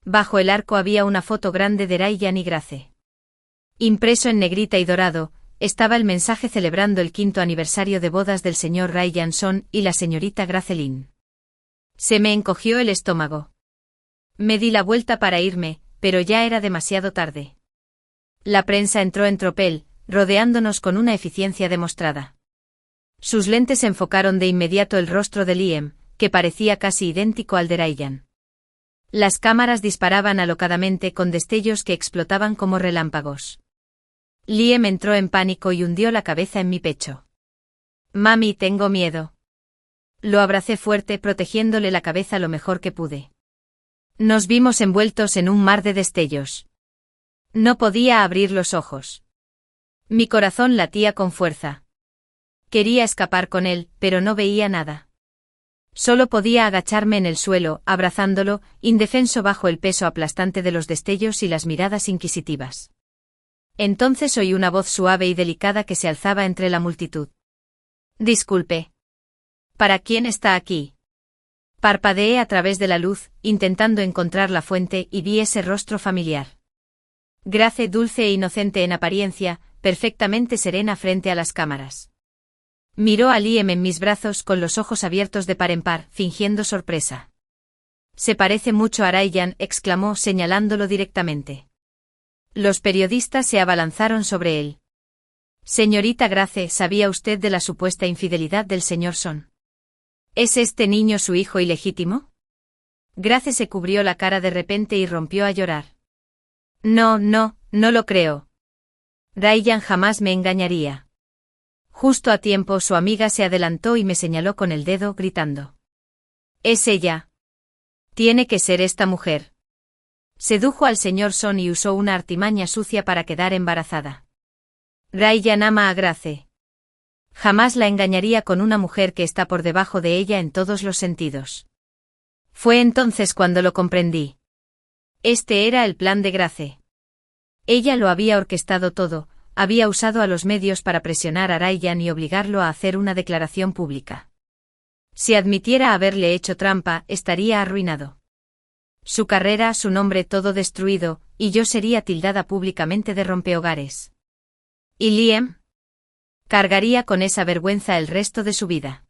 Bajo el arco había una foto grande de Ryan y Grace. Impreso en negrita y dorado, estaba el mensaje celebrando el 5º aniversario de bodas del señor Ryan Son y la señorita Grace Lynn. Se me encogió el estómago. Me di la vuelta para irme, pero ya era demasiado tarde. La prensa entró en tropel, rodeándonos con una eficiencia demostrada. Sus lentes enfocaron de inmediato el rostro de Liam, que parecía casi idéntico al de Ryan. Las cámaras disparaban alocadamente con destellos que explotaban como relámpagos. Liam entró en pánico y hundió la cabeza en mi pecho. «Mami, tengo miedo». Lo abracé fuerte protegiéndole la cabeza lo mejor que pude. Nos vimos envueltos en un mar de destellos. No podía abrir los ojos. Mi corazón latía con fuerza. Quería escapar con él, pero no veía nada. Solo podía agacharme en el suelo, abrazándolo, indefenso bajo el peso aplastante de los destellos y las miradas inquisitivas. Entonces oí una voz suave y delicada que se alzaba entre la multitud. «Disculpe. ¿Para quién está aquí?» Parpadeé a través de la luz, intentando encontrar la fuente y vi ese rostro familiar. Grace, dulce e inocente en apariencia, perfectamente serena frente a las cámaras. Miró a Liam en mis brazos con los ojos abiertos de par en par, fingiendo sorpresa. «Se parece mucho a Ryan», exclamó señalándolo directamente. Los periodistas se abalanzaron sobre él. «Señorita Grace, ¿sabía usted de la supuesta infidelidad del señor Son? ¿Es este niño su hijo ilegítimo?» Grace se cubrió la cara de repente y rompió a llorar. «No lo creo. Ryan jamás me engañaría». Justo a tiempo su amiga se adelantó y me señaló con el dedo, gritando. «Es ella. Tiene que ser esta mujer. Sedujo al señor Son y usó una artimaña sucia para quedar embarazada. Ryan ama a Grace. Jamás la engañaría con una mujer que está por debajo de ella en todos los sentidos». Fue entonces cuando lo comprendí. Este era el plan de Grace. Ella lo había orquestado todo, había usado a los medios para presionar a Ryan y obligarlo a hacer una declaración pública. Si admitiera haberle hecho trampa, estaría arruinado. Su carrera, su nombre, todo destruido, y yo sería tildada públicamente de rompehogares. ¿Y Liam? Cargaría con esa vergüenza el resto de su vida.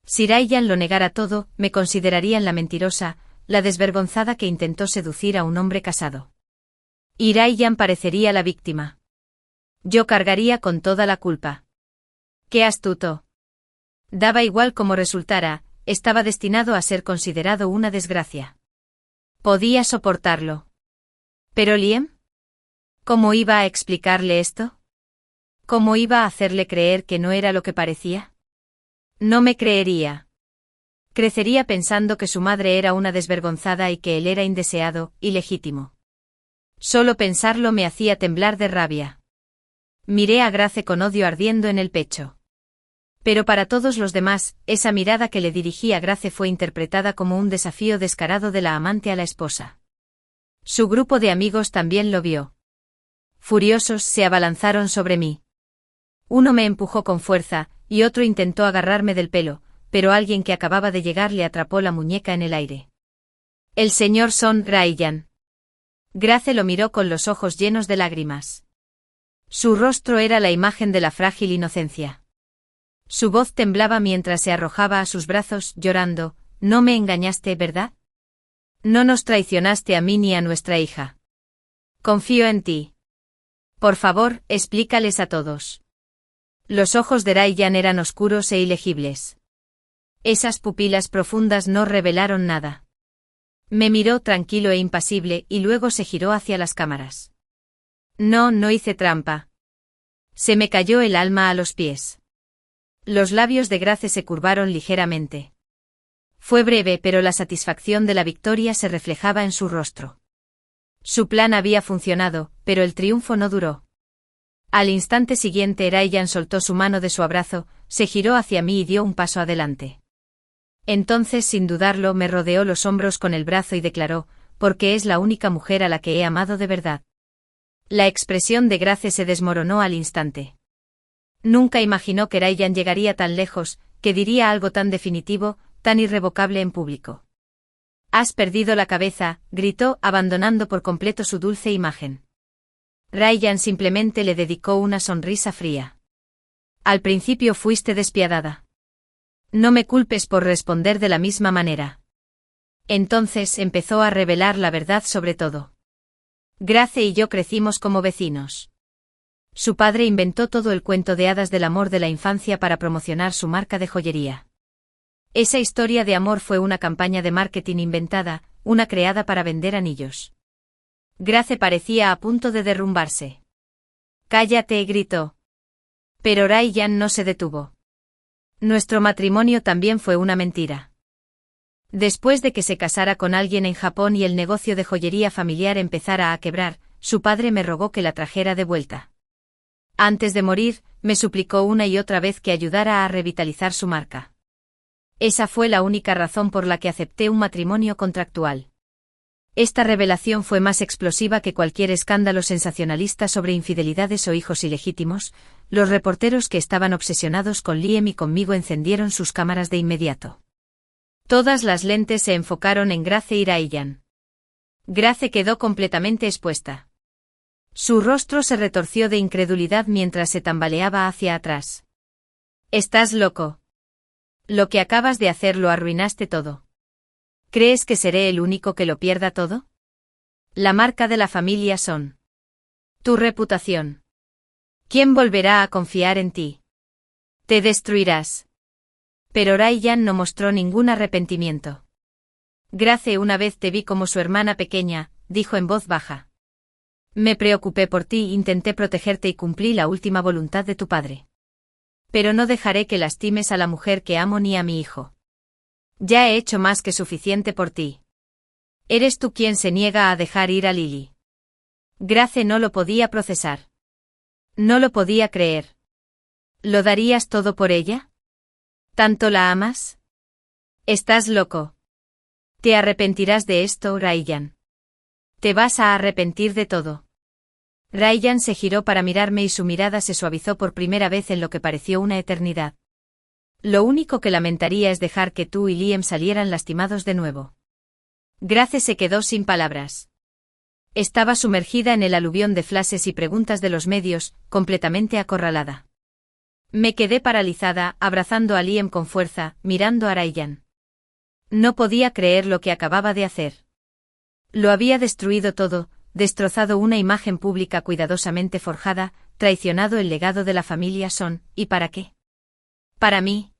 Si Ryan lo negara todo, me considerarían la mentirosa, la desvergonzada que intentó seducir a un hombre casado. Y Ryan parecería la víctima. Yo cargaría con toda la culpa. ¡Qué astuto! Daba igual cómo resultara, estaba destinado a ser considerado una desgracia. Podía soportarlo. ¿Pero Liam? ¿Cómo iba a explicarle esto? ¿Cómo iba a hacerle creer que no era lo que parecía? No me creería. Crecería pensando que su madre era una desvergonzada y que él era indeseado, ilegítimo. Solo pensarlo me hacía temblar de rabia. Miré a Grace con odio ardiendo en el pecho. Pero para todos los demás, esa mirada que le dirigí a Grace fue interpretada como un desafío descarado de la amante a la esposa. Su grupo de amigos también lo vio. Furiosos, se abalanzaron sobre mí. Uno me empujó con fuerza, y otro intentó agarrarme del pelo, pero alguien que acababa de llegar le atrapó la muñeca en el aire. «El señor Son, Ryan». Grace lo miró con los ojos llenos de lágrimas. Su rostro era la imagen de la frágil inocencia. Su voz temblaba mientras se arrojaba a sus brazos, llorando. No me engañaste, ¿verdad? No nos traicionaste a mí ni a nuestra hija. Confío en ti. Por favor, explícales a todos. Los ojos de Ryan eran oscuros e ilegibles. Esas pupilas profundas no revelaron nada. Me miró tranquilo e impasible y luego se giró hacia las cámaras. No hice trampa. Se me cayó el alma a los pies. Los labios de Grace se curvaron ligeramente. Fue breve, pero la satisfacción de la victoria se reflejaba en su rostro. Su plan había funcionado, pero el triunfo no duró. Al instante siguiente Ryan soltó su mano de su abrazo, se giró hacia mí y dio un paso adelante. Entonces, sin dudarlo, me rodeó los hombros con el brazo y declaró, porque es la única mujer a la que he amado de verdad. La expresión de Grace se desmoronó al instante. Nunca imaginó que Ryan llegaría tan lejos, que diría algo tan definitivo, tan irrevocable en público. «Has perdido la cabeza», gritó, abandonando por completo su dulce imagen. Ryan simplemente le dedicó una sonrisa fría. «Al principio fuiste despiadada. No me culpes por responder de la misma manera». Entonces empezó a revelar la verdad sobre todo. Grace y yo crecimos como vecinos. Su padre inventó todo el cuento de hadas del amor de la infancia para promocionar su marca de joyería. Esa historia de amor fue una campaña de marketing inventada, una creada para vender anillos. Grace parecía a punto de derrumbarse. «Cállate», gritó. Pero Ryan no se detuvo. Nuestro matrimonio también fue una mentira. Después de que se casara con alguien en Japón y el negocio de joyería familiar empezara a quebrar, su padre me rogó que la trajera de vuelta. Antes de morir, me suplicó una y otra vez que ayudara a revitalizar su marca. Esa fue la única razón por la que acepté un matrimonio contractual. Esta revelación fue más explosiva que cualquier escándalo sensacionalista sobre infidelidades o hijos ilegítimos. Los reporteros que estaban obsesionados con Liam y conmigo encendieron sus cámaras de inmediato. Todas las lentes se enfocaron en Grace y Ryan. Grace quedó completamente expuesta. Su rostro se retorció de incredulidad mientras se tambaleaba hacia atrás. «¿Estás loco? Lo que acabas de hacer lo arruinaste todo. ¿Crees que seré el único que lo pierda todo? La marca de la familia Son. Tu reputación. ¿Quién volverá a confiar en ti? Te destruirás». Pero Ryan no mostró ningún arrepentimiento. «Grace, una vez te vi como su hermana pequeña», dijo en voz baja. «Me preocupé por ti, intenté protegerte y cumplí la última voluntad de tu padre. Pero no dejaré que lastimes a la mujer que amo ni a mi hijo. Ya he hecho más que suficiente por ti. Eres tú quien se niega a dejar ir a Lily». Grace no lo podía procesar. No lo podía creer. ¿Lo darías todo por ella? ¿Tanto la amas? Estás loco. Te arrepentirás de esto, Ryan. Te vas a arrepentir de todo. Ryan se giró para mirarme y su mirada se suavizó por primera vez en lo que pareció una eternidad. Lo único que lamentaría es dejar que tú y Liam salieran lastimados de nuevo. Grace se quedó sin palabras. Estaba sumergida en el aluvión de flashes y preguntas de los medios, completamente acorralada. Me quedé paralizada, abrazando a Liam con fuerza, mirando a Ryan. No podía creer lo que acababa de hacer. Lo había destruido todo, destrozado una imagen pública cuidadosamente forjada, traicionado el legado de la familia Son, ¿y para qué? Para mí.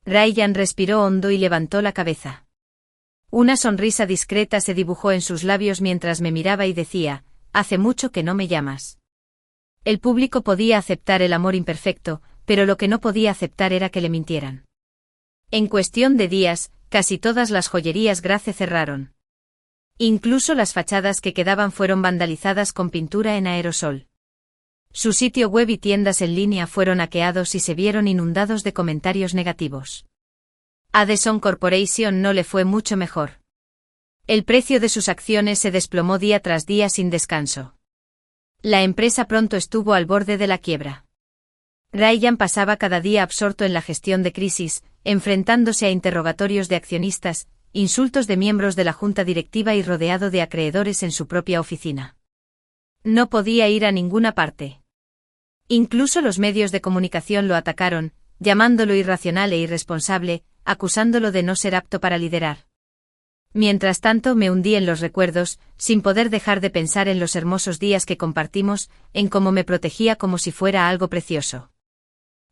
Ryan respiró hondo y levantó la cabeza. Una sonrisa discreta se dibujó en sus labios mientras me miraba y decía, «Hace mucho que no me llamas». El público podía aceptar el amor imperfecto, pero lo que no podía aceptar era que le mintieran. En cuestión de días, casi todas las joyerías Grace cerraron. Incluso las fachadas que quedaban fueron vandalizadas con pintura en aerosol. Su sitio web y tiendas en línea fueron hackeados y se vieron inundados de comentarios negativos. A The Son Corporation no le fue mucho mejor. El precio de sus acciones se desplomó día tras día sin descanso. La empresa pronto estuvo al borde de la quiebra. Ryan pasaba cada día absorto en la gestión de crisis, enfrentándose a interrogatorios de accionistas, insultos de miembros de la junta directiva y rodeado de acreedores en su propia oficina. No podía ir a ninguna parte. Incluso los medios de comunicación lo atacaron, llamándolo irracional e irresponsable, acusándolo de no ser apto para liderar. Mientras tanto me hundí en los recuerdos, sin poder dejar de pensar en los hermosos días que compartimos, en cómo me protegía como si fuera algo precioso.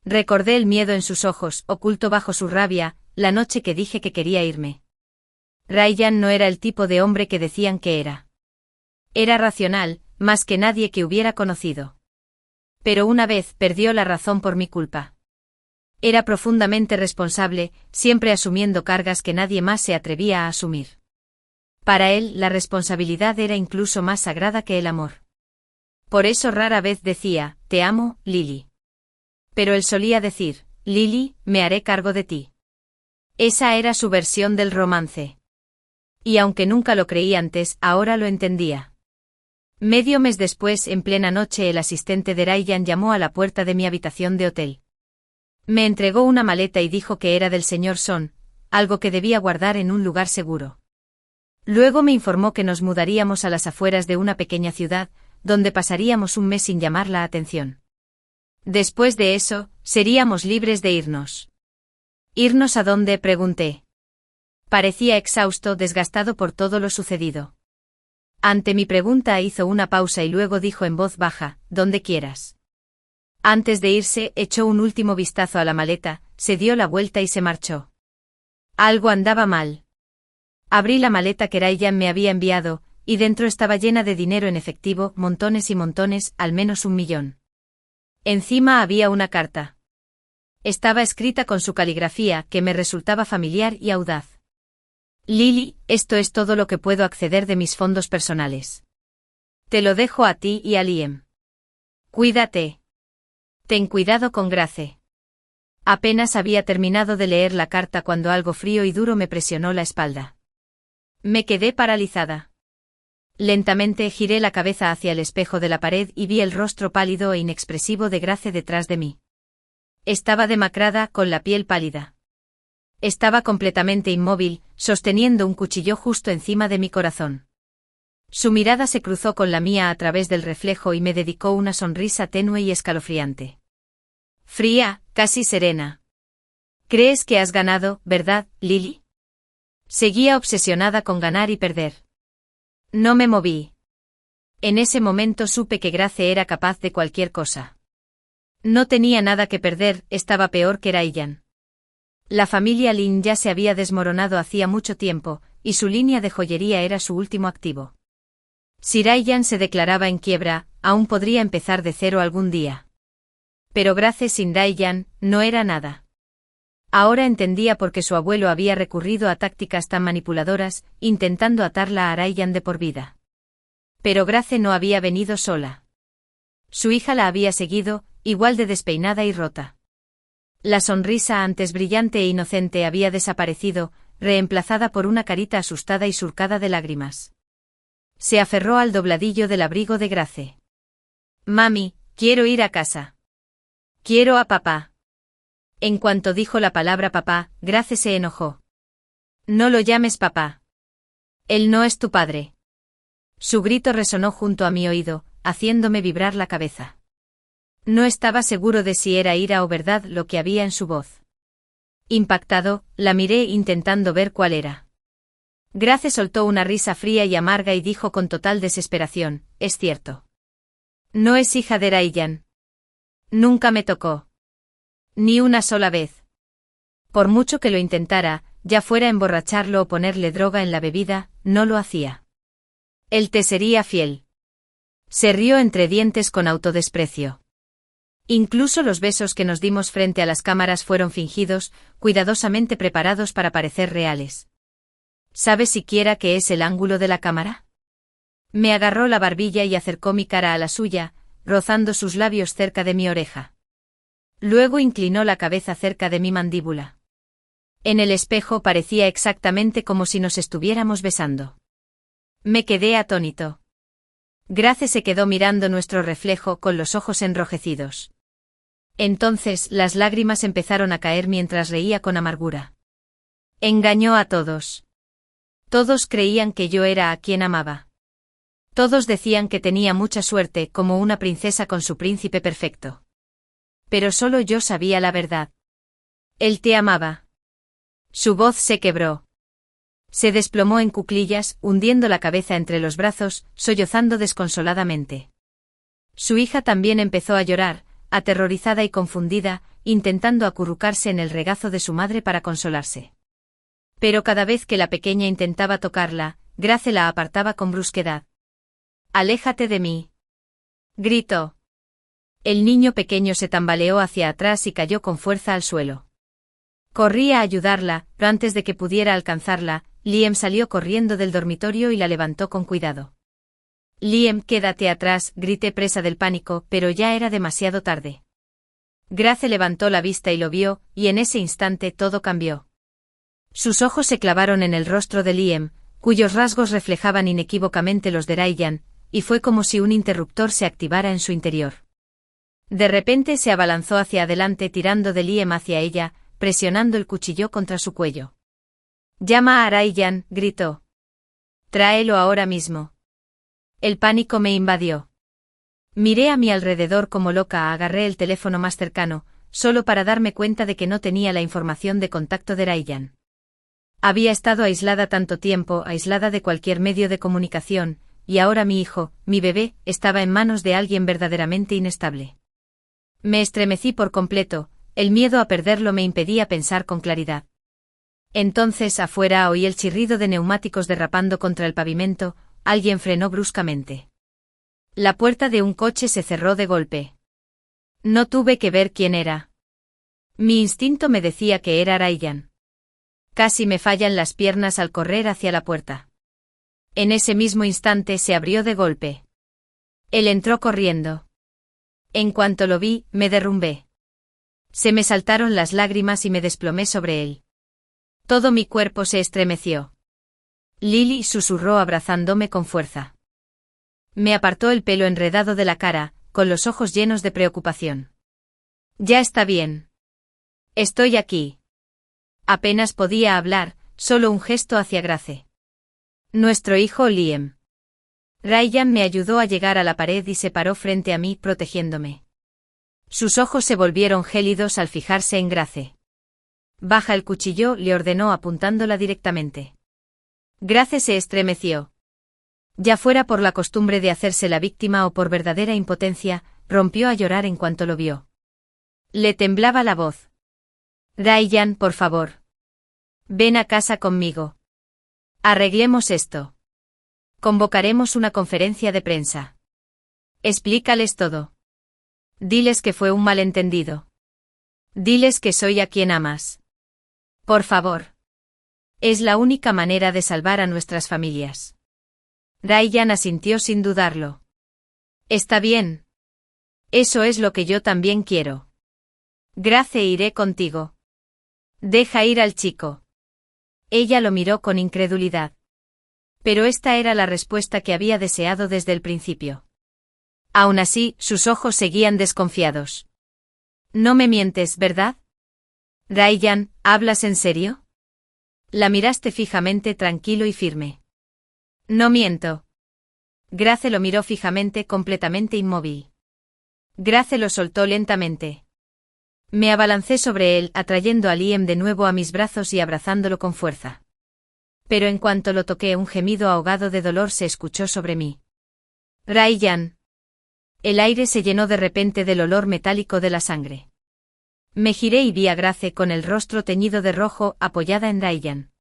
Recordé el miedo en sus ojos, oculto bajo su rabia, la noche que dije que quería irme. Ryan no era el tipo de hombre que decían que era. Era racional, más que nadie que hubiera conocido. Pero una vez perdió la razón por mi culpa. Era profundamente responsable, siempre asumiendo cargas que nadie más se atrevía a asumir. Para él, la responsabilidad era incluso más sagrada que el amor. Por eso rara vez decía, te amo, Lily. Pero él solía decir, Lily, me haré cargo de ti. Esa era su versión del romance. Y aunque nunca lo creí antes, ahora lo entendía. Medio mes después, en plena noche, el asistente de Ryan llamó a la puerta de mi habitación de hotel. Me entregó una maleta y dijo que era del señor Son, algo que debía guardar en un lugar seguro. Luego me informó que nos mudaríamos a las afueras de una pequeña ciudad, donde pasaríamos un mes sin llamar la atención. Después de eso, seríamos libres de irnos. ¿Irnos a dónde?, pregunté. Parecía exhausto, desgastado por todo lo sucedido. Ante mi pregunta hizo una pausa y luego dijo en voz baja, donde quieras. Antes de irse, echó un último vistazo a la maleta, se dio la vuelta y se marchó. Algo andaba mal. Abrí la maleta que Ryan me había enviado, y dentro estaba llena de dinero en efectivo, montones y montones, al menos 1 millón. Encima había una carta. Estaba escrita con su caligrafía, que me resultaba familiar y audaz. Lily, esto es todo lo que puedo acceder de mis fondos personales. Te lo dejo a ti y a Liam. Cuídate. Ten cuidado con Grace. Apenas había terminado de leer la carta cuando algo frío y duro me presionó la espalda. Me quedé paralizada. Lentamente giré la cabeza hacia el espejo de la pared y vi el rostro pálido e inexpresivo de Grace detrás de mí. Estaba demacrada, con la piel pálida. Estaba completamente inmóvil, sosteniendo un cuchillo justo encima de mi corazón. Su mirada se cruzó con la mía a través del reflejo y me dedicó una sonrisa tenue y escalofriante. Fría, casi serena. ¿Crees que has ganado, verdad, Lily? Seguía obsesionada con ganar y perder. No me moví. En ese momento supe que Grace era capaz de cualquier cosa. No tenía nada que perder, estaba peor que Ryan. La familia Lin ya se había desmoronado hacía mucho tiempo, y su línea de joyería era su último activo. Si Ryan se declaraba en quiebra, aún podría empezar de cero algún día. Pero Grace sin Ryan, no era nada. Ahora entendía por qué su abuelo había recurrido a tácticas tan manipuladoras, intentando atarla a Ryan de por vida. Pero Grace no había venido sola. Su hija la había seguido, igual de despeinada y rota. La sonrisa antes brillante e inocente había desaparecido, reemplazada por una carita asustada y surcada de lágrimas. Se aferró al dobladillo del abrigo de Grace. Mami, quiero ir a casa. Quiero a papá. En cuanto dijo la palabra papá, Grace se enojó. No lo llames papá. Él no es tu padre. Su grito resonó junto a mi oído, haciéndome vibrar la cabeza. No estaba seguro de si era ira o verdad lo que había en su voz. Impactado, la miré intentando ver cuál era. Grace soltó una risa fría y amarga y dijo con total desesperación, es cierto. No es hija de Ryan. Nunca me tocó. Ni una sola vez. Por mucho que lo intentara, ya fuera emborracharlo o ponerle droga en la bebida, no lo hacía. Él te sería fiel. Se rió entre dientes con autodesprecio. Incluso los besos que nos dimos frente a las cámaras fueron fingidos, cuidadosamente preparados para parecer reales. ¿Sabes siquiera qué es el ángulo de la cámara? Me agarró la barbilla y acercó mi cara a la suya, rozando sus labios cerca de mi oreja. Luego inclinó la cabeza cerca de mi mandíbula. En el espejo parecía exactamente como si nos estuviéramos besando. Me quedé atónito. Grace se quedó mirando nuestro reflejo con los ojos enrojecidos. Entonces las lágrimas empezaron a caer mientras reía con amargura. Engañó a todos. Todos creían que yo era a quien amaba. Todos decían que tenía mucha suerte como una princesa con su príncipe perfecto. pero solo yo sabía la verdad. Él te amaba. Su voz se quebró. Se desplomó en cuclillas, hundiendo la cabeza entre los brazos, sollozando desconsoladamente. Su hija también empezó a llorar, aterrorizada y confundida, intentando acurrucarse en el regazo de su madre para consolarse. Pero cada vez que la pequeña intentaba tocarla, Grace la apartaba con brusquedad. «Aléjate de mí», gritó. El niño pequeño se tambaleó hacia atrás y cayó con fuerza al suelo. Corrí a ayudarla, pero antes de que pudiera alcanzarla, Liam salió corriendo del dormitorio y la levantó con cuidado. «Liam, quédate atrás», grité presa del pánico, pero ya era demasiado tarde. Grace levantó la vista y lo vio, y en ese instante todo cambió. Sus ojos se clavaron en el rostro de Liam, cuyos rasgos reflejaban inequívocamente los de Ryan, y fue como si un interruptor se activara en su interior. De repente se abalanzó hacia adelante tirando de Liam hacia ella, presionando el cuchillo contra su cuello. «Llama a Ryan», gritó. «Tráelo ahora mismo». El pánico me invadió. Miré a mi alrededor como loca, agarré el teléfono más cercano, solo para darme cuenta de que no tenía la información de contacto de Ryan. Había estado aislada tanto tiempo, aislada de cualquier medio de comunicación, y ahora mi hijo, mi bebé, estaba en manos de alguien verdaderamente inestable. Me estremecí por completo, el miedo a perderlo me impedía pensar con claridad. Entonces afuera oí el chirrido de neumáticos derrapando contra el pavimento, alguien frenó bruscamente. La puerta de un coche se cerró de golpe. No tuve que ver quién era. Mi instinto me decía que era Ryan. Casi me fallan las piernas al correr hacia la puerta. En ese mismo instante se abrió de golpe. Él entró corriendo. En cuanto lo vi, me derrumbé. Se me saltaron las lágrimas y me desplomé sobre él. Todo mi cuerpo se estremeció. Lily susurró abrazándome con fuerza. Me apartó el pelo enredado de la cara, con los ojos llenos de preocupación. «Ya está bien. Estoy aquí». Apenas podía hablar, solo un gesto hacia Grace. «Nuestro hijo Liam». Ryan me ayudó a llegar a la pared y se paró frente a mí, protegiéndome. Sus ojos se volvieron gélidos al fijarse en Grace. «Baja el cuchillo», le ordenó apuntándola directamente. Grace se estremeció. Ya fuera por la costumbre de hacerse la víctima o por verdadera impotencia, rompió a llorar en cuanto lo vio. Le temblaba la voz. «Ryan, por favor. Ven a casa conmigo. Arreglemos esto. Convocaremos una conferencia de prensa. Explícales todo. Diles que fue un malentendido. Diles que soy a quien amas. Por favor. Es la única manera de salvar a nuestras familias». Ryan asintió sin dudarlo. «Está bien. Eso es lo que yo también quiero. Grace, iré contigo. Deja ir al chico». Ella lo miró con incredulidad. Pero esta era la respuesta que había deseado desde el principio. Aún así, sus ojos seguían desconfiados. «No me mientes, ¿verdad? Ryan, ¿hablas en serio?» La miraste fijamente, tranquilo y firme. «No miento». Grace lo miró fijamente, completamente inmóvil. Grace lo soltó lentamente. Me abalancé sobre él, atrayendo a Liam de nuevo a mis brazos y abrazándolo con fuerza. Pero en cuanto lo toqué, un gemido ahogado de dolor se escuchó sobre mí. «Ryan». El aire se llenó de repente del olor metálico de la sangre. Me giré y vi a Grace con el rostro teñido de rojo, apoyada en Ryan.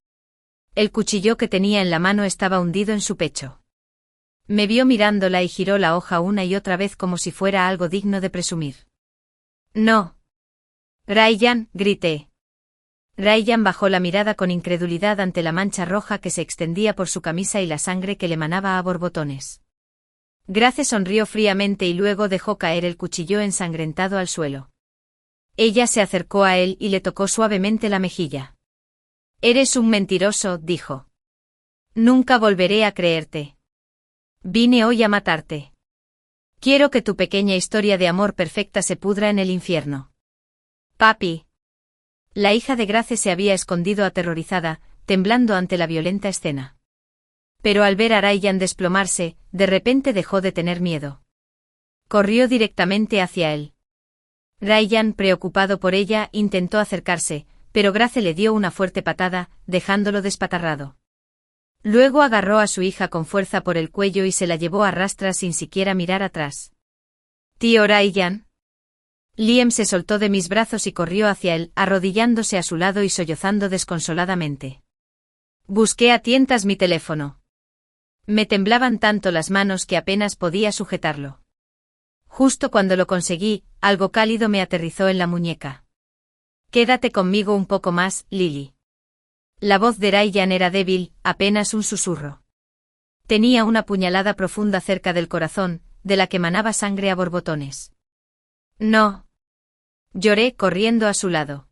El cuchillo que tenía en la mano estaba hundido en su pecho. Me vio mirándola y giró la hoja una y otra vez como si fuera algo digno de presumir. «No. Ryan», grité. Ryan bajó la mirada con incredulidad ante la mancha roja que se extendía por su camisa y la sangre que le manaba a borbotones. Grace sonrió fríamente y luego dejó caer el cuchillo ensangrentado al suelo. Ella se acercó a él y le tocó suavemente la mejilla. «Eres un mentiroso», dijo. «Nunca volveré a creerte. Vine hoy a matarte. Quiero que tu pequeña historia de amor perfecta se pudra en el infierno». «Papi». La hija de Grace se había escondido aterrorizada, temblando ante la violenta escena. Pero al ver a Ryan desplomarse, de repente dejó de tener miedo. Corrió directamente hacia él. Ryan, preocupado por ella, intentó acercarse, pero Grace le dio una fuerte patada, dejándolo despatarrado. Luego agarró a su hija con fuerza por el cuello y se la llevó a rastras sin siquiera mirar atrás. «Tío Ryan». Liam se soltó de mis brazos y corrió hacia él, arrodillándose a su lado y sollozando desconsoladamente. Busqué a tientas mi teléfono. Me temblaban tanto las manos que apenas podía sujetarlo. Justo cuando lo conseguí, algo cálido me aterrizó en la muñeca. «Quédate conmigo un poco más, Lily». La voz de Ryan era débil, apenas un susurro. Tenía una puñalada profunda cerca del corazón, de la que manaba sangre a borbotones. «No». Lloré corriendo a su lado.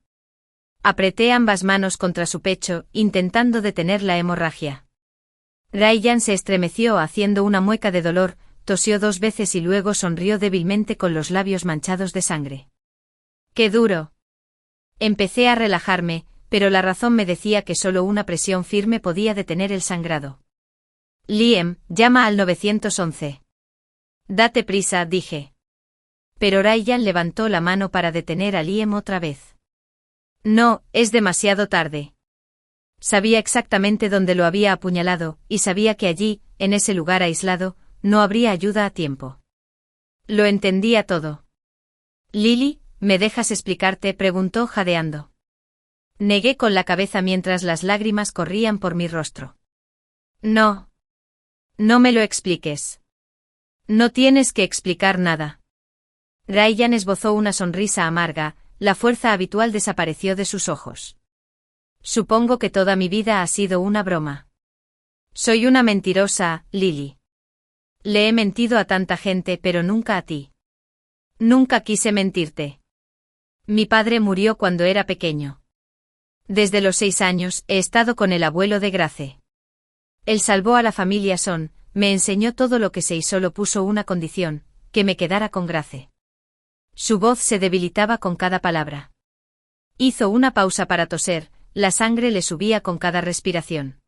Apreté ambas manos contra su pecho, intentando detener la hemorragia. Ryan se estremeció haciendo una mueca de dolor, tosió 2 veces y luego sonrió débilmente con los labios manchados de sangre. «¡Qué duro!». Empecé a relajarme, pero la razón me decía que solo una presión firme podía detener el sangrado. «Liam, llama al 911». «Date prisa», dije. Pero Ryan levantó la mano para detener a Liam otra vez. «No, es demasiado tarde». Sabía exactamente dónde lo había apuñalado, y sabía que allí, en ese lugar aislado, no habría ayuda a tiempo. Lo entendía todo. «Lily, ¿me dejas explicarte?», preguntó jadeando. Negué con la cabeza mientras las lágrimas corrían por mi rostro. «No. No me lo expliques. No tienes que explicar nada». Ryan esbozó una sonrisa amarga, la fuerza habitual desapareció de sus ojos. «Supongo que toda mi vida ha sido una broma. Soy una mentirosa, Lily. Le he mentido a tanta gente pero nunca a ti. Nunca quise mentirte. Mi padre murió cuando era pequeño. Desde los 6 años he estado con el abuelo de Grace. Él salvó a la familia Son, me enseñó todo lo que sé y solo puso una condición, que me quedara con Grace». Su voz se debilitaba con cada palabra. Hizo una pausa para toser, la sangre le subía con cada respiración.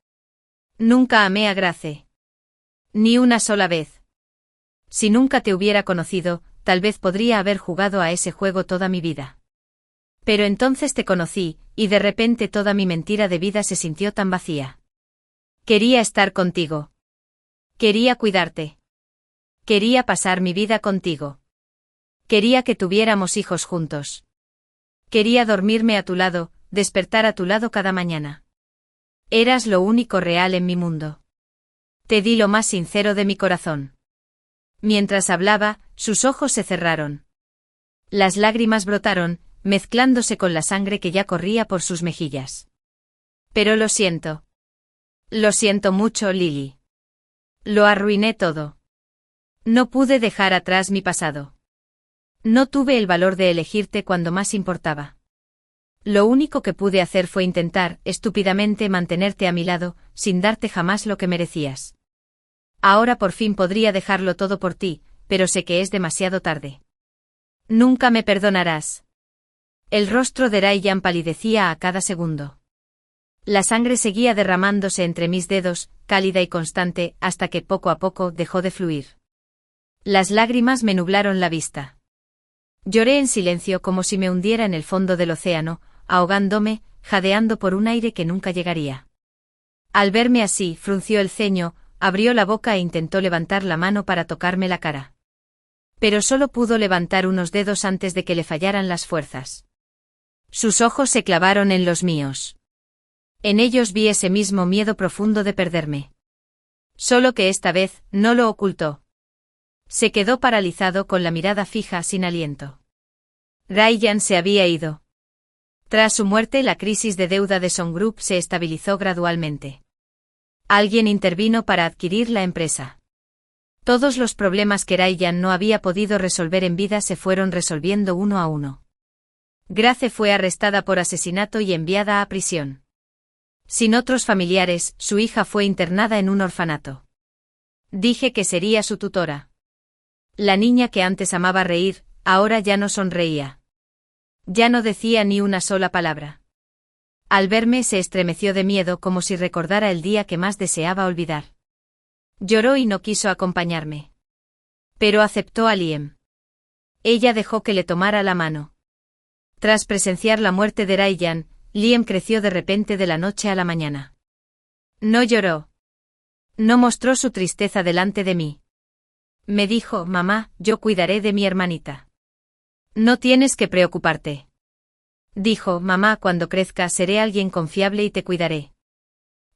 «Nunca amé a Grace. Ni una sola vez. Si nunca te hubiera conocido, tal vez podría haber jugado a ese juego toda mi vida. Pero entonces te conocí, y de repente toda mi mentira de vida se sintió tan vacía. Quería estar contigo. Quería cuidarte. Quería pasar mi vida contigo. Quería que tuviéramos hijos juntos. Quería dormirme a tu lado, despertar a tu lado cada mañana. Eras lo único real en mi mundo. Te di lo más sincero de mi corazón». Mientras hablaba, sus ojos se cerraron. Las lágrimas brotaron, mezclándose con la sangre que ya corría por sus mejillas. «Pero lo siento. Lo siento mucho, Lily. Lo arruiné todo. No pude dejar atrás mi pasado. No tuve el valor de elegirte cuando más importaba. Lo único que pude hacer fue intentar, estúpidamente, mantenerte a mi lado, sin darte jamás lo que merecías. Ahora por fin podría dejarlo todo por ti, pero sé que es demasiado tarde. Nunca me perdonarás». El rostro de Ryan palidecía a cada segundo. La sangre seguía derramándose entre mis dedos, cálida y constante, hasta que poco a poco dejó de fluir. Las lágrimas me nublaron la vista. Lloré en silencio como si me hundiera en el fondo del océano, ahogándome, jadeando por un aire que nunca llegaría. Al verme así, frunció el ceño, abrió la boca e intentó levantar la mano para tocarme la cara. Pero solo pudo levantar unos dedos antes de que le fallaran las fuerzas. Sus ojos se clavaron en los míos. En ellos vi ese mismo miedo profundo de perderme. Solo que esta vez, no lo ocultó. Se quedó paralizado con la mirada fija sin aliento. Ryan se había ido. Tras su muerte, la crisis de deuda de Son Group se estabilizó gradualmente. Alguien intervino para adquirir la empresa. Todos los problemas que Ryan no había podido resolver en vida se fueron resolviendo uno a uno. Grace fue arrestada por asesinato y enviada a prisión. Sin otros familiares, su hija fue internada en un orfanato. Dije que sería su tutora. La niña que antes amaba reír, ahora ya no sonreía. Ya no decía ni una sola palabra. Al verme se estremeció de miedo como si recordara el día que más deseaba olvidar. Lloró y no quiso acompañarme. Pero aceptó a Liam. Ella dejó que le tomara la mano. Tras presenciar la muerte de Ryan, Liam creció de repente de la noche a la mañana. No lloró. No mostró su tristeza delante de mí. Me dijo, mamá, yo cuidaré de mi hermanita. No tienes que preocuparte. Dijo, mamá, cuando crezca seré alguien confiable y te cuidaré.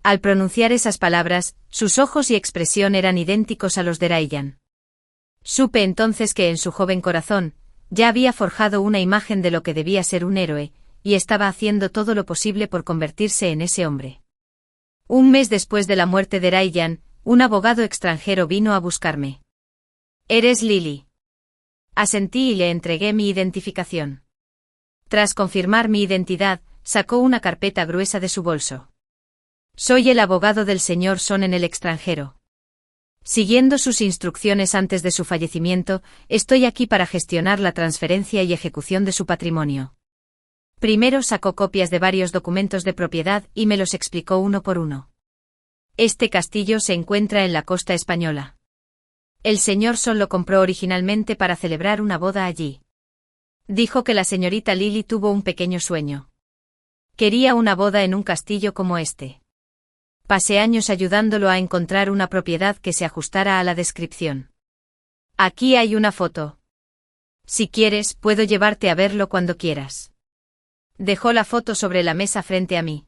Al pronunciar esas palabras, sus ojos y expresión eran idénticos a los de Ryan. Supe entonces que en su joven corazón, ya había forjado una imagen de lo que debía ser un héroe, y estaba haciendo todo lo posible por convertirse en ese hombre. Un mes después de la muerte de Ryan, un abogado extranjero vino a buscarme. ¿Eres Lily? Asentí y le entregué mi identificación. Tras confirmar mi identidad, sacó una carpeta gruesa de su bolso. Soy el abogado del señor Son en el extranjero. Siguiendo sus instrucciones antes de su fallecimiento, estoy aquí para gestionar la transferencia y ejecución de su patrimonio. Primero sacó copias de varios documentos de propiedad y me los explicó uno por uno. Este castillo se encuentra en la costa española. El señor Son lo compró originalmente para celebrar una boda allí. Dijo que la señorita Lily tuvo un pequeño sueño. Quería una boda en un castillo como este. Pasé años ayudándolo a encontrar una propiedad que se ajustara a la descripción. Aquí hay una foto. Si quieres, puedo llevarte a verlo cuando quieras. Dejó la foto sobre la mesa frente a mí.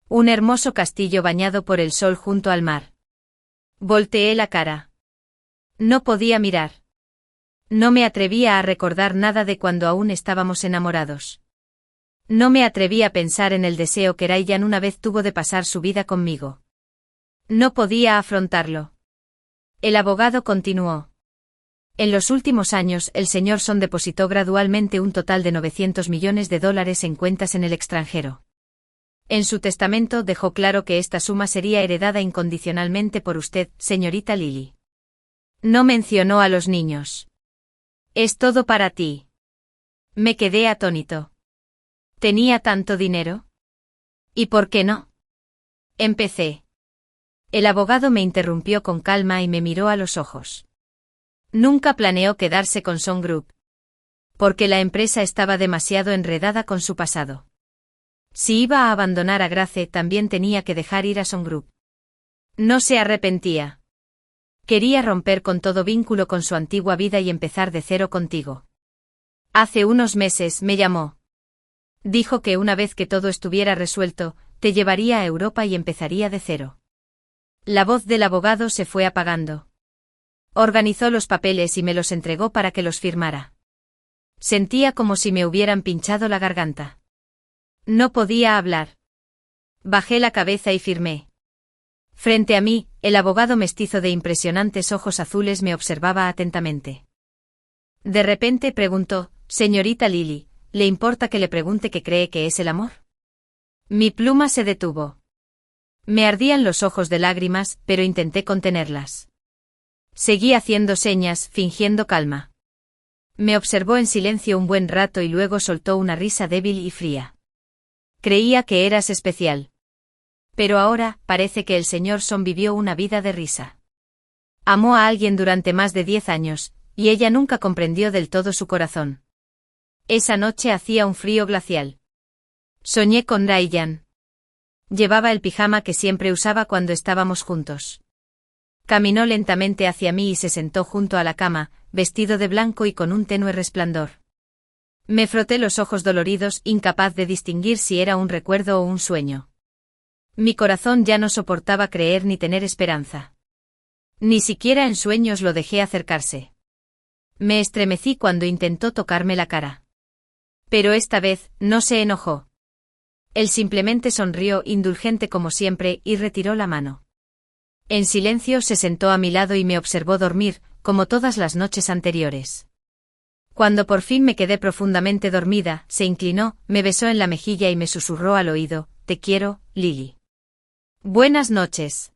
Un hermoso castillo bañado por el sol junto al mar. Volteé la cara. No podía mirar. No me atrevía a recordar nada de cuando aún estábamos enamorados. No me atreví a pensar en el deseo que Ryan una vez tuvo de pasar su vida conmigo. No podía afrontarlo. El abogado continuó. En los últimos años, el señor Son depositó gradualmente un total de $900 millones en cuentas en el extranjero. En su testamento dejó claro que esta suma sería heredada incondicionalmente por usted, señorita Lily. No mencionó a los niños. Es todo para ti. Me quedé atónito. ¿Tenía tanto dinero? ¿Y por qué no? Empecé. El abogado me interrumpió con calma y me miró a los ojos. Nunca planeó quedarse con Son Group. Porque la empresa estaba demasiado enredada con su pasado. Si iba a abandonar a Grace, también tenía que dejar ir a Son Group. No se arrepentía. Quería romper con todo vínculo con su antigua vida y empezar de cero contigo. Hace unos meses me llamó. Dijo que una vez que todo estuviera resuelto, te llevaría a Europa y empezaría de cero. La voz del abogado se fue apagando. Organizó los papeles y me los entregó para que los firmara. Sentía como si me hubieran pinchado la garganta. No podía hablar. Bajé la cabeza y firmé. Frente a mí, el abogado mestizo de impresionantes ojos azules me observaba atentamente. De repente preguntó, señorita Lily, ¿le importa que le pregunte qué cree que es el amor? Mi pluma se detuvo. Me ardían los ojos de lágrimas, pero intenté contenerlas. Seguí haciendo señas, fingiendo calma. Me observó en silencio un buen rato y luego soltó una risa débil y fría. Creía que eras especial. Pero ahora, parece que el señor Son vivió una vida de risa. Amó a alguien durante más de 10 años, y ella nunca comprendió del todo su corazón. Esa noche hacía un frío glacial. Soñé con Ryan. Llevaba el pijama que siempre usaba cuando estábamos juntos. Caminó lentamente hacia mí y se sentó junto a la cama, vestido de blanco y con un tenue resplandor. Me froté los ojos doloridos, incapaz de distinguir si era un recuerdo o un sueño. Mi corazón ya no soportaba creer ni tener esperanza. Ni siquiera en sueños lo dejé acercarse. Me estremecí cuando intentó tocarme la cara. Pero esta vez, no se enojó. Él simplemente sonrió, indulgente como siempre, y retiró la mano. En silencio se sentó a mi lado y me observó dormir, como todas las noches anteriores. Cuando por fin me quedé profundamente dormida, se inclinó, me besó en la mejilla y me susurró al oído, «Te quiero, Lily». Buenas noches.